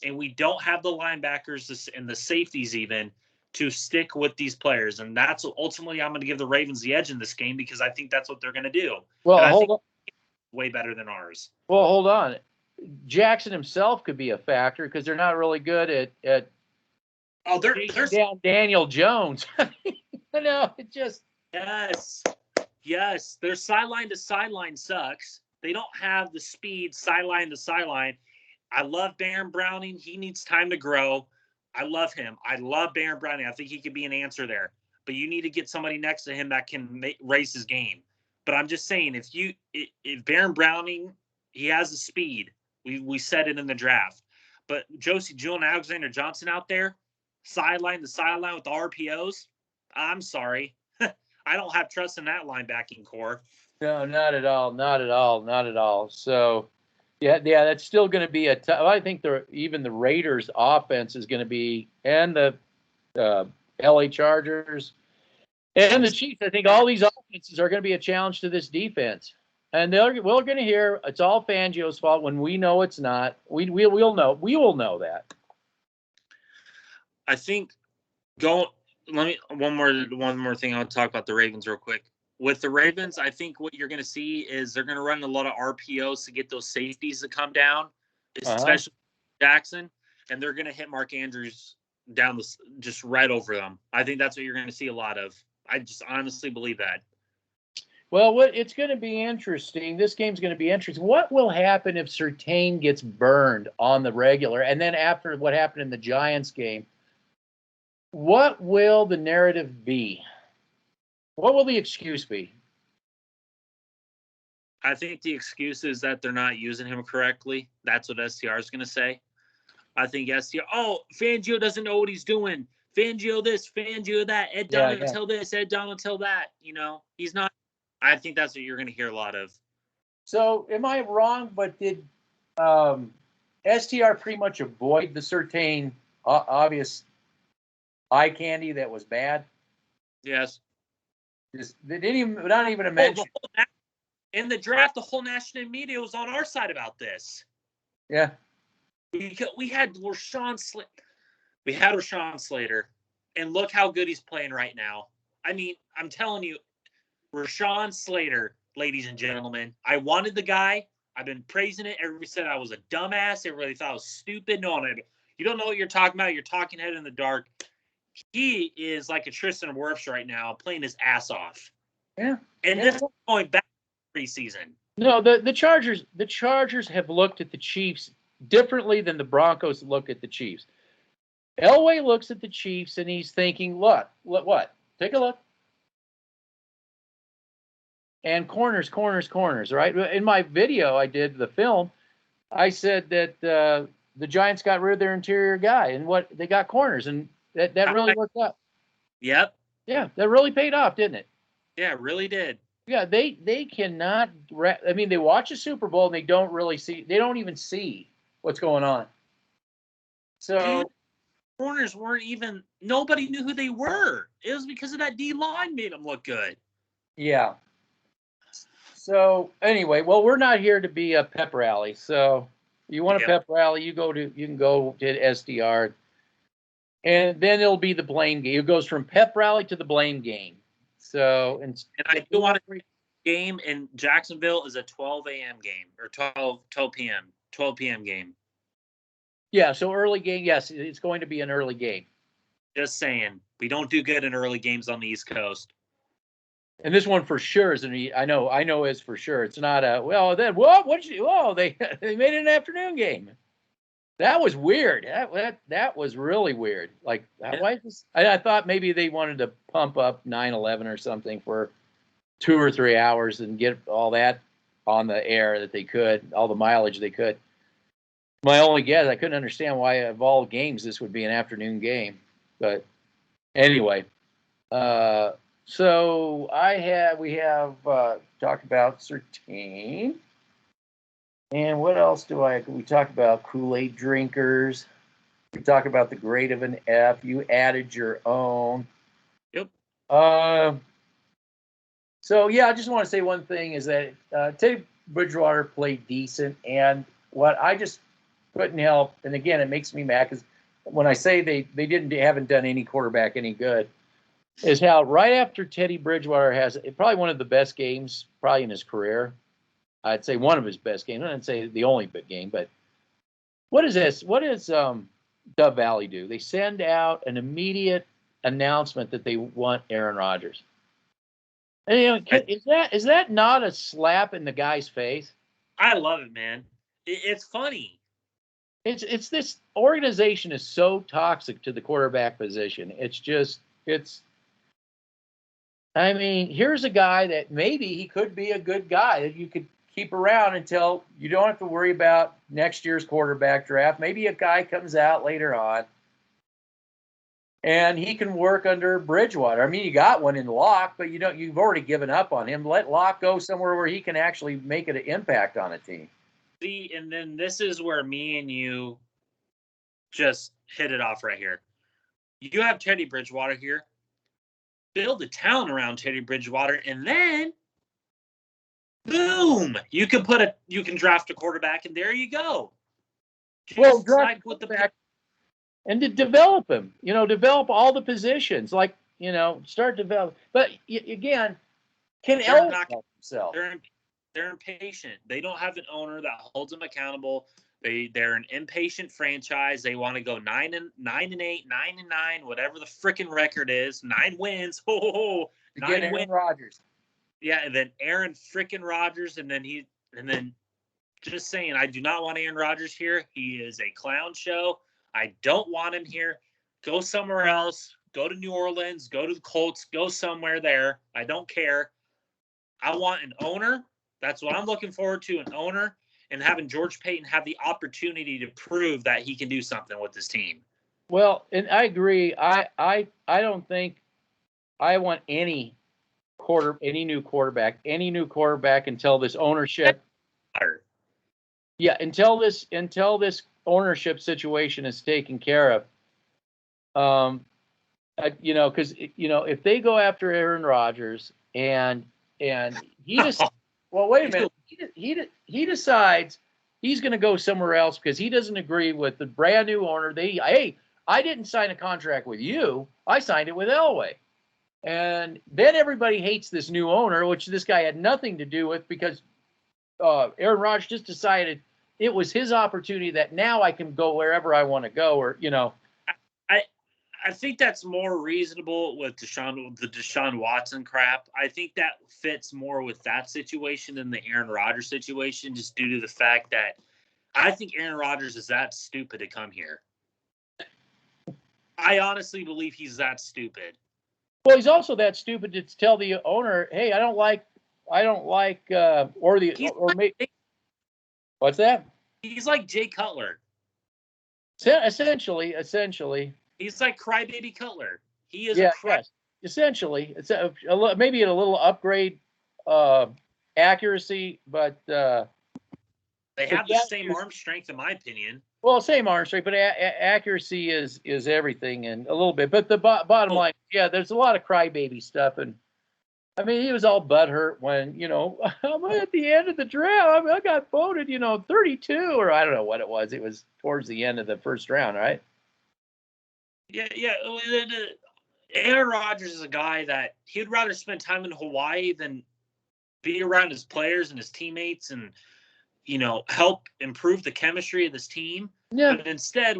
And we don't have the linebackers and the safeties even to stick with these players. And that's ultimately I'm going to give the Ravens the edge in this game because I think that's what they're going to do. Well, and I hold think on. way better than ours. Well, hold on. Jackson himself could be a factor because they're not really good at they're down Daniel Jones. No, it just yes. Their sideline to sideline sucks. They don't have the speed sideline to sideline. I love Baron Browning. He needs time to grow. I love him. I love Baron Browning. I think he could be an answer there. But you need to get somebody next to him that can raise his game. But I'm just saying, if Baron Browning, he has the speed. We said it in the draft. But Josie Jewell and Alexander Johnson out there, sideline to sideline with the RPOs, I'm sorry. I don't have trust in that linebacking core. No, not at all. Not at all. Not at all. So, yeah, that's still going to be I think even the Raiders' offense is going to be, and the LA Chargers and the Chiefs. I think all these offenses are going to be a challenge to this defense. And we're going to hear it's all Fangio's fault when we know it's not. We'll know. We will know that. I think one more thing. I'll talk about the Ravens real quick. With the Ravens, I think what you're going to see is they're going to run a lot of RPOs to get those safeties to come down, especially Jackson, and they're going to hit Mark Andrews down just right over them. I think that's what you're going to see a lot of. I just honestly believe that. Well, it's going to be interesting. This game's going to be interesting. What will happen if Surtain gets burned on the regular, and then after what happened in the Giants game? What will the narrative be? What will the excuse be? I think the excuse is that they're not using him correctly. That's what STR is going to say. I think STR, Fangio doesn't know what he's doing. Fangio this, Fangio that, Ed Donatel this, Ed Donatel that. He's not. I think that's what you're going to hear a lot of. So, am I wrong? But did STR pretty much avoid the Surtain obvious eye candy that was bad? Yes. They didn't even, not even a mention. In the draft, the whole national media was on our side about this. Yeah. We had Rashawn Slater, and look how good he's playing right now. I mean, I'm telling you, Rashawn Slater, ladies and gentlemen, I wanted the guy. I've been praising it. Everybody said I was a dumbass. Everybody thought I was stupid. No, you don't know what you're talking about. You're talking head in the dark. He is like a Tristan Wirfs right now, playing his ass off. Yeah. And this is going back to preseason. No, the Chargers have looked at the Chiefs differently than the Broncos look at the Chiefs. Elway looks at the Chiefs and he's thinking, what? Take a look. And corners, right? In my video I did, the film, I said that the Giants got rid of their interior guy and they got corners, and that really worked out. Yep. Yeah, that really paid off, didn't it? Yeah, it really did. Yeah, they cannot. I mean, they watch a Super Bowl and they don't really see. They don't even see what's going on. So dude, corners weren't even. Nobody knew who they were. It was because of that D line made them look good. Yeah. So anyway, well, we're not here to be a pep rally. So you want a pep rally, you can go to SDR, and then it'll be the blame game. It goes from pep rally to the blame game. So and I do want to game in Jacksonville is a 12 a.m. game or 12 p.m. game. Yeah, so early game. Yes, it's going to be an early game. Just saying, we don't do good in early games on the East Coast. And this one for sure is I know is for sure. It's not a they made it an afternoon game. That was weird. That was really weird. Like why is this? I thought maybe they wanted to pump up 9/11 or something for 2 or 3 hours and get all that on the air that they could, all the mileage they could. My only guess, I couldn't understand why of all games this would be an afternoon game. But anyway, so we have talked about Surtain. And what else we talk about Kool-Aid drinkers. We talk about the grade of an F. You added your own. Yep. So, yeah, I just want to say one thing is that Teddy Bridgewater played decent. And what I just couldn't help, and again, it makes me mad because when I say they haven't done any quarterback any good, is how right after Teddy Bridgewater has probably one of the best games probably in his career. I'd say one of his best games. I didn't say the only big game, but what is this? What does Dove Valley do? They send out an immediate announcement that they want Aaron Rodgers. And, is that not a slap in the guy's face? I love it, man. It's funny. It's this organization is so toxic to the quarterback position. I mean, here's a guy that maybe he could be a good guy that you could keep around until you don't have to worry about next year's quarterback draft. Maybe a guy comes out later on and he can work under Bridgewater. I mean, you got one in Locke, but you've already given up on him. Let Locke go somewhere where he can actually make an impact on a team. See, and then this is where me and you just hit it off right here. You have Teddy Bridgewater here. Build a town around Teddy Bridgewater, and then boom, you can draft a quarterback, and there you go. Well, draft with the back and to develop him. Develop all the positions. Start develop. But again, can Elway help himself? They're impatient. They don't have an owner that holds them accountable. They're an impatient franchise. They want to go 9-8, 9-9, whatever the freaking record is. 9 wins. Oh, 9 wins. Rodgers. Yeah, and then Aaron freaking Rodgers, and then just saying, I do not want Aaron Rodgers here. He is a clown show. I don't want him here. Go somewhere else. Go to New Orleans. Go to the Colts. Go somewhere there. I don't care. I want an owner. That's what I'm looking forward to, an owner, and having George Paton have the opportunity to prove that he can do something with this team. Well, and I agree. I don't think I want any new quarterback until this ownership. Yeah, until this ownership situation is taken care of. Because if they go after Aaron Rodgers and he just well, wait a minute, he decides he's going to go somewhere else because he doesn't agree with the brand new owner. I didn't sign a contract with you. I signed it with Elway. And then everybody hates this new owner, which this guy had nothing to do with because Aaron Rodgers just decided it was his opportunity that now I can go wherever I want to go, I think that's more reasonable with the Deshaun Watson crap. I think that fits more with that situation than the Aaron Rodgers situation, just due to the fact that I think Aaron Rodgers is that stupid to come here. I honestly believe he's that stupid. Well, he's also that stupid to tell the owner, "Hey, I don't like, what's that?" He's like Jay Cutler. Essentially. He's like Crybaby Cutler. He is yes. Essentially, it's maybe a little upgrade accuracy, but they have the same arm strength, in my opinion. Well, same arm strength, but accuracy is everything, and a little bit. But the bottom line, there's a lot of crybaby stuff, and I mean, he was all butthurt when I'm at the end of the draft. I got voted, 32, or I don't know what it was. It was towards the end of the first round, right? Yeah. Aaron Rodgers is a guy that he'd rather spend time in Hawaii than be around his players and his teammates and, help improve the chemistry of this team. Yeah. But instead,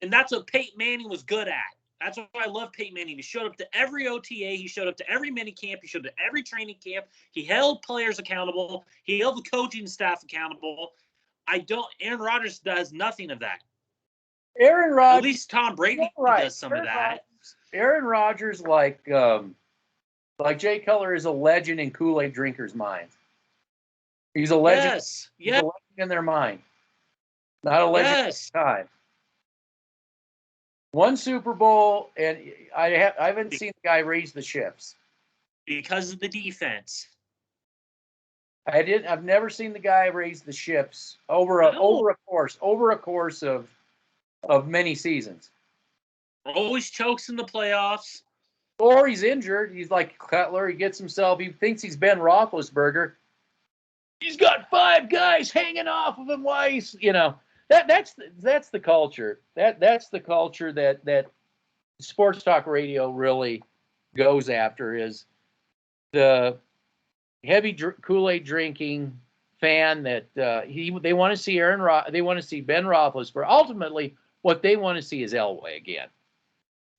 and that's what Peyton Manning was good at. That's why I love Peyton Manning. He showed up to every OTA. He showed up to every mini camp. He showed up to every training camp. He held players accountable. He held the coaching staff accountable. Aaron Rodgers does nothing of that. Aaron Rodgers. At least Tom Brady does some of that. Aaron Rodgers, like Jay Cutler, is a legend in Kool-Aid drinkers' minds. He's a legend. Yes. He's a legend in their mind. Not a legend at the time. One Super Bowl, and I haven't seen the guy raise the ships. Because of the defense. I've never seen the guy raise the ships over a course of many seasons. Always chokes in the playoffs. Or he's injured. He's like Cutler. He thinks he's Ben Roethlisberger. He's got 5 guys hanging off of him while he's, that's the culture. That's the culture that sports talk radio really goes after, is the heavy Kool-Aid drinking fan that they want to see they want to see Ben Roethlisberger. Ultimately, what they want to see is Elway again.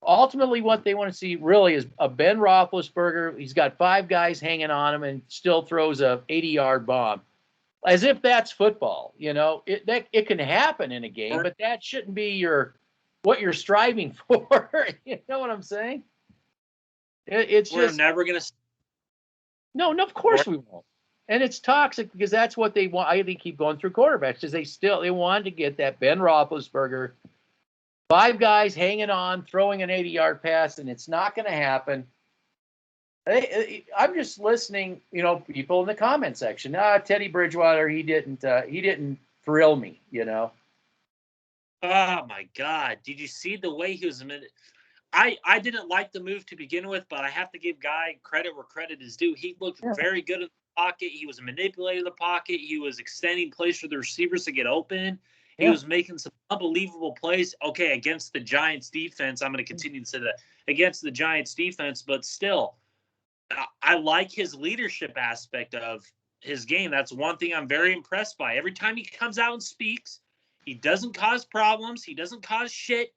Ultimately, what they want to see really is a Ben Roethlisberger. He's got 5 guys hanging on him and still throws a 80-yard bomb, as if that's football. It can happen in a game, but that shouldn't be what you're striving for. You know what I'm saying? We're never gonna. No, of course we won't. And it's toxic because that's what they want. I think keep going through quarterbacks because they want to get that Ben Roethlisberger, 5 guys hanging on, throwing an 80-yard pass, and it's not going to happen. I'm just listening, people in the comment section. Teddy Bridgewater, he didn't thrill me, Oh my God! Did you see the way he was? I didn't like the move to begin with, but I have to give Guy credit where credit is due. He looked very good in the pocket. He was manipulating the pocket. He was extending plays for the receivers to get open. He was making some unbelievable plays. Okay, against the Giants defense, I'm going to continue to say that against the Giants defense, but still, I like his leadership aspect of his game. That's one thing I'm very impressed by. Every time he comes out and speaks, he doesn't cause problems. He doesn't cause shit.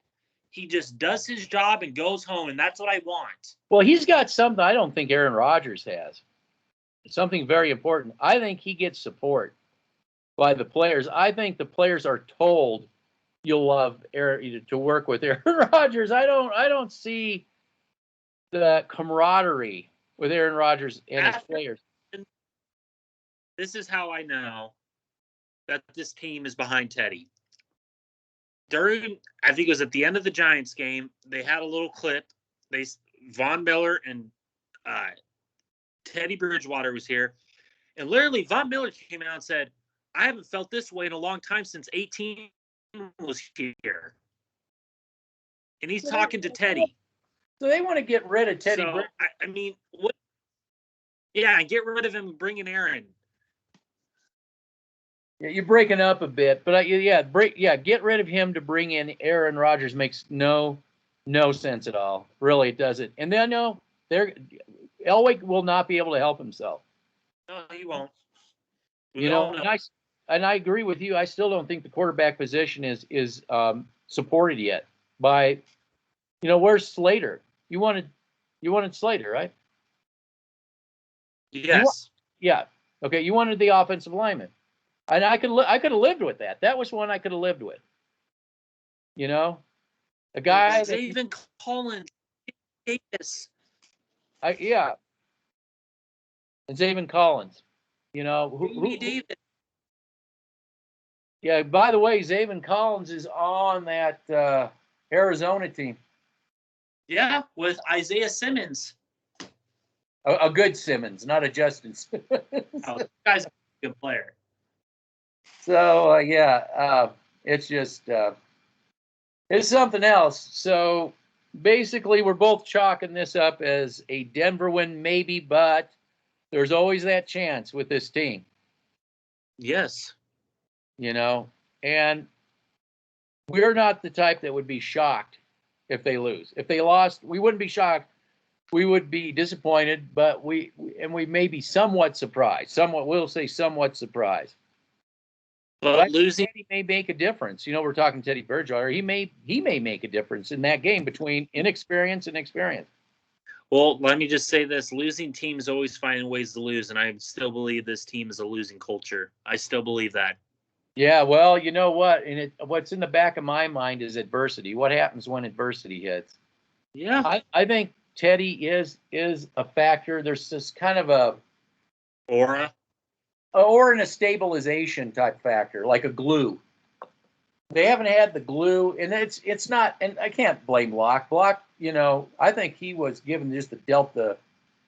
He just does his job and goes home, and that's what I want. Well, he's got something I don't think Aaron Rodgers has. Something very important. I think he gets support by the players. I think the players are told you'll love to work with Aaron Rodgers. I don't see the camaraderie with Aaron Rodgers and his players. This is how I know that this team is behind Teddy. I think it was at the end of the Giants game, they had a little clip. Von Miller and Teddy Bridgewater was here. And literally, Von Miller came out and said, I haven't felt this way in a long time since 18 was here. And he's talking to Teddy. So they want to get rid of Teddy Bridgewater. I mean, what? Yeah, get rid of him and bring in Aaron. Yeah, you're breaking up a bit, but get rid of him to bring in Aaron Rodgers makes no sense at all. Really, it doesn't. And then Elway will not be able to help himself. No, he won't. And I agree with you. I still don't think the quarterback position is supported yet by, where's Slater? You wanted Slater, right? Yes. Okay. You wanted the offensive lineman. And I could have lived with that. That was one I could have lived with. A guy. Even Collins. Davis. And Zaven Collins. Davis. Yeah. By the way, Zaven Collins is on that Arizona team. Yeah, with Isaiah Simmons. A good Simmons, not a Justin Simmons. Oh, this guy's a good player. So, it's just, it's something else. So, basically, we're both chalking this up as a Denver win, maybe, but there's always that chance with this team. Yes. And we're not the type that would be shocked if they lose. If they lost, we wouldn't be shocked. We would be disappointed, but we may be somewhat surprised. We'll say somewhat surprised. But losing, Teddy may make a difference. We're talking Teddy Bridgewater. He may make a difference in that game between inexperience and experience. Well, let me just say this: losing teams always find ways to lose, and I still believe this team is a losing culture. I still believe that. Yeah, well, you know what? And what's in the back of my mind is adversity. What happens when adversity hits? Yeah, I think Teddy is a factor. There's just kind of a aura. Or in a stabilization type factor, like a glue. They haven't had the glue, and it's not. And I can't blame Locke. Locke, I think he was given just dealt the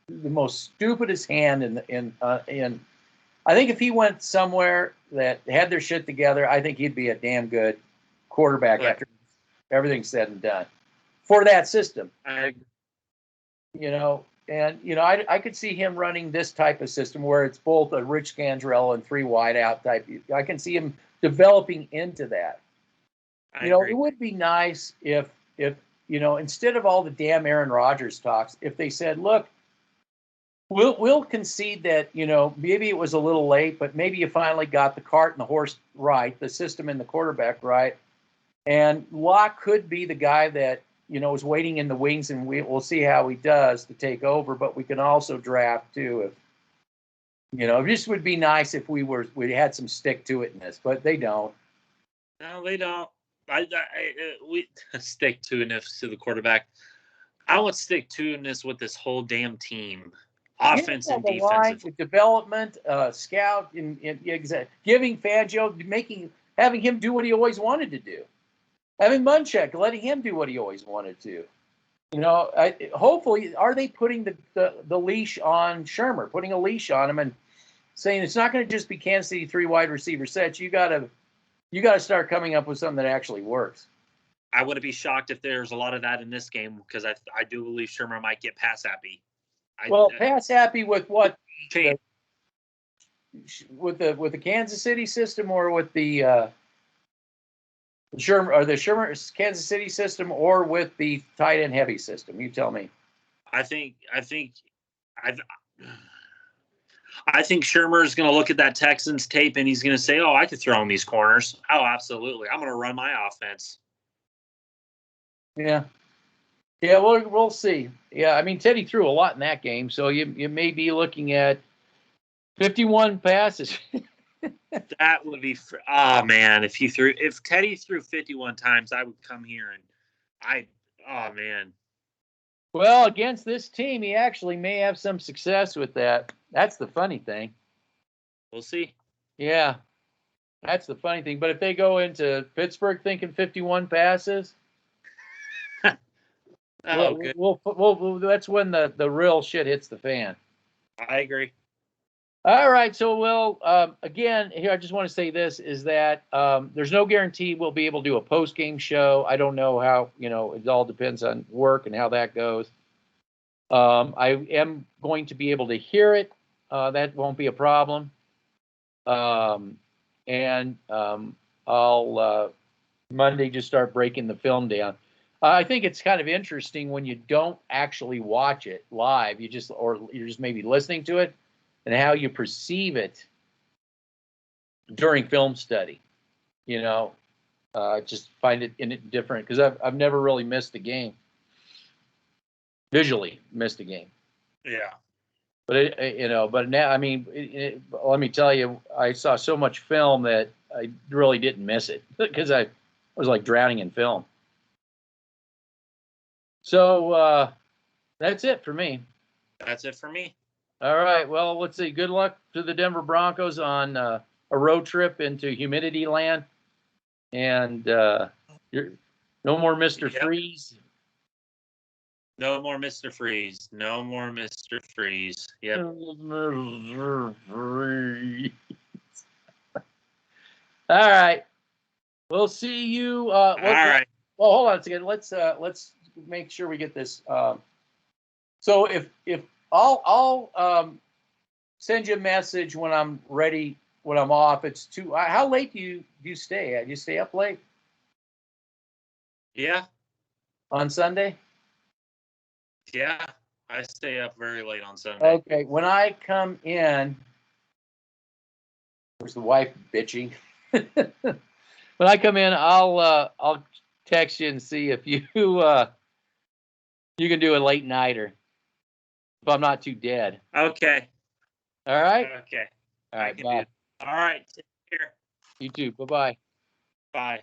most stupidest hand in. I think if he went somewhere that had their shit together, I think he'd be a damn good quarterback after everything's said and done for that system. I could see him running this type of system where it's both a Rich Gandrall and 3 wide out type. I can see him developing into that. I agree. It would be nice if instead of all the damn Aaron Rodgers talks, if they said, look, we'll concede that, maybe it was a little late, but maybe you finally got the cart and the horse right, the system and the quarterback right. And Locke could be the guy that, is waiting in the wings, and we'll see how he does to take over, but we can also draft too. It just would be nice if we had some stick to itness, but they don't. No, they don't. We stick to itness to the quarterback. I want stick to itness with this whole damn team, offense and defensive. Line, development, scout, and giving Fangio, having him do what he always wanted to do, having Munchak, letting him do what he always wanted to. Hopefully, are they putting the leash on Shermer, putting a leash on him, and saying it's not going to just be Kansas City 3 wide receiver sets. You got to start coming up with something that actually works. I wouldn't be shocked if there's a lot of that in this game, because I do believe Shermer might get pass happy. Pass happy with what? With the Kansas City system, or with the Shermer Kansas City system, or with the tight end heavy system? You tell me. I think Shermer is going to look at that Texans tape and he's going to say, "Oh, I could throw in these corners. Oh, absolutely. I'm going to run my offense." Yeah. Yeah, we'll see. Yeah, I mean, Teddy threw a lot in that game, so you may be looking at 51 passes. That would be oh man, if Teddy threw 51 times, I would come here and oh man. Well, against this team, he actually may have some success with that. That's the funny thing. We'll see. Yeah. That's the funny thing. But if they go into Pittsburgh thinking 51 passes, we'll that's when the real shit hits the fan. I agree. All right, so again, here I just want to say this is that there's no guarantee we'll be able to do a post-game show. I don't know how, it all depends on work and how that goes. I am going to be able to hear it. That won't be a problem. And I'll Monday just start breaking the film down. I think it's kind of interesting when you don't actually watch it live. You're just maybe listening to it, and how you perceive it during film study. Just find it different, because I've never really missed a game. Visually missed a game. Yeah. But but now, I mean, let me tell you, I saw so much film that I really didn't miss it, because I was like drowning in film. So that's it for me. That's it for me. All right. Well, let's see. Good luck to the Denver Broncos on a road trip into humidity land. And you're no more Mr. Freeze. No more Mr. Freeze. No more Mr. Freeze. Yep. Mr. Freeze. All right. We'll see you. All right. Well, hold on a second. Let's make sure we get this. So if I'll send you a message when I'm ready, when I'm off. It's too. How late do you stay? Do you stay up late? Yeah. On Sunday? Yeah, I stay up very late on Sunday. Okay. When I come in, where's the wife bitching? When I come in, I'll text you and see if you you can do a late nighter, if I'm not too dead. Okay. All right. Okay. All right. Bye. All right. Take care. You too. Bye-bye. Bye.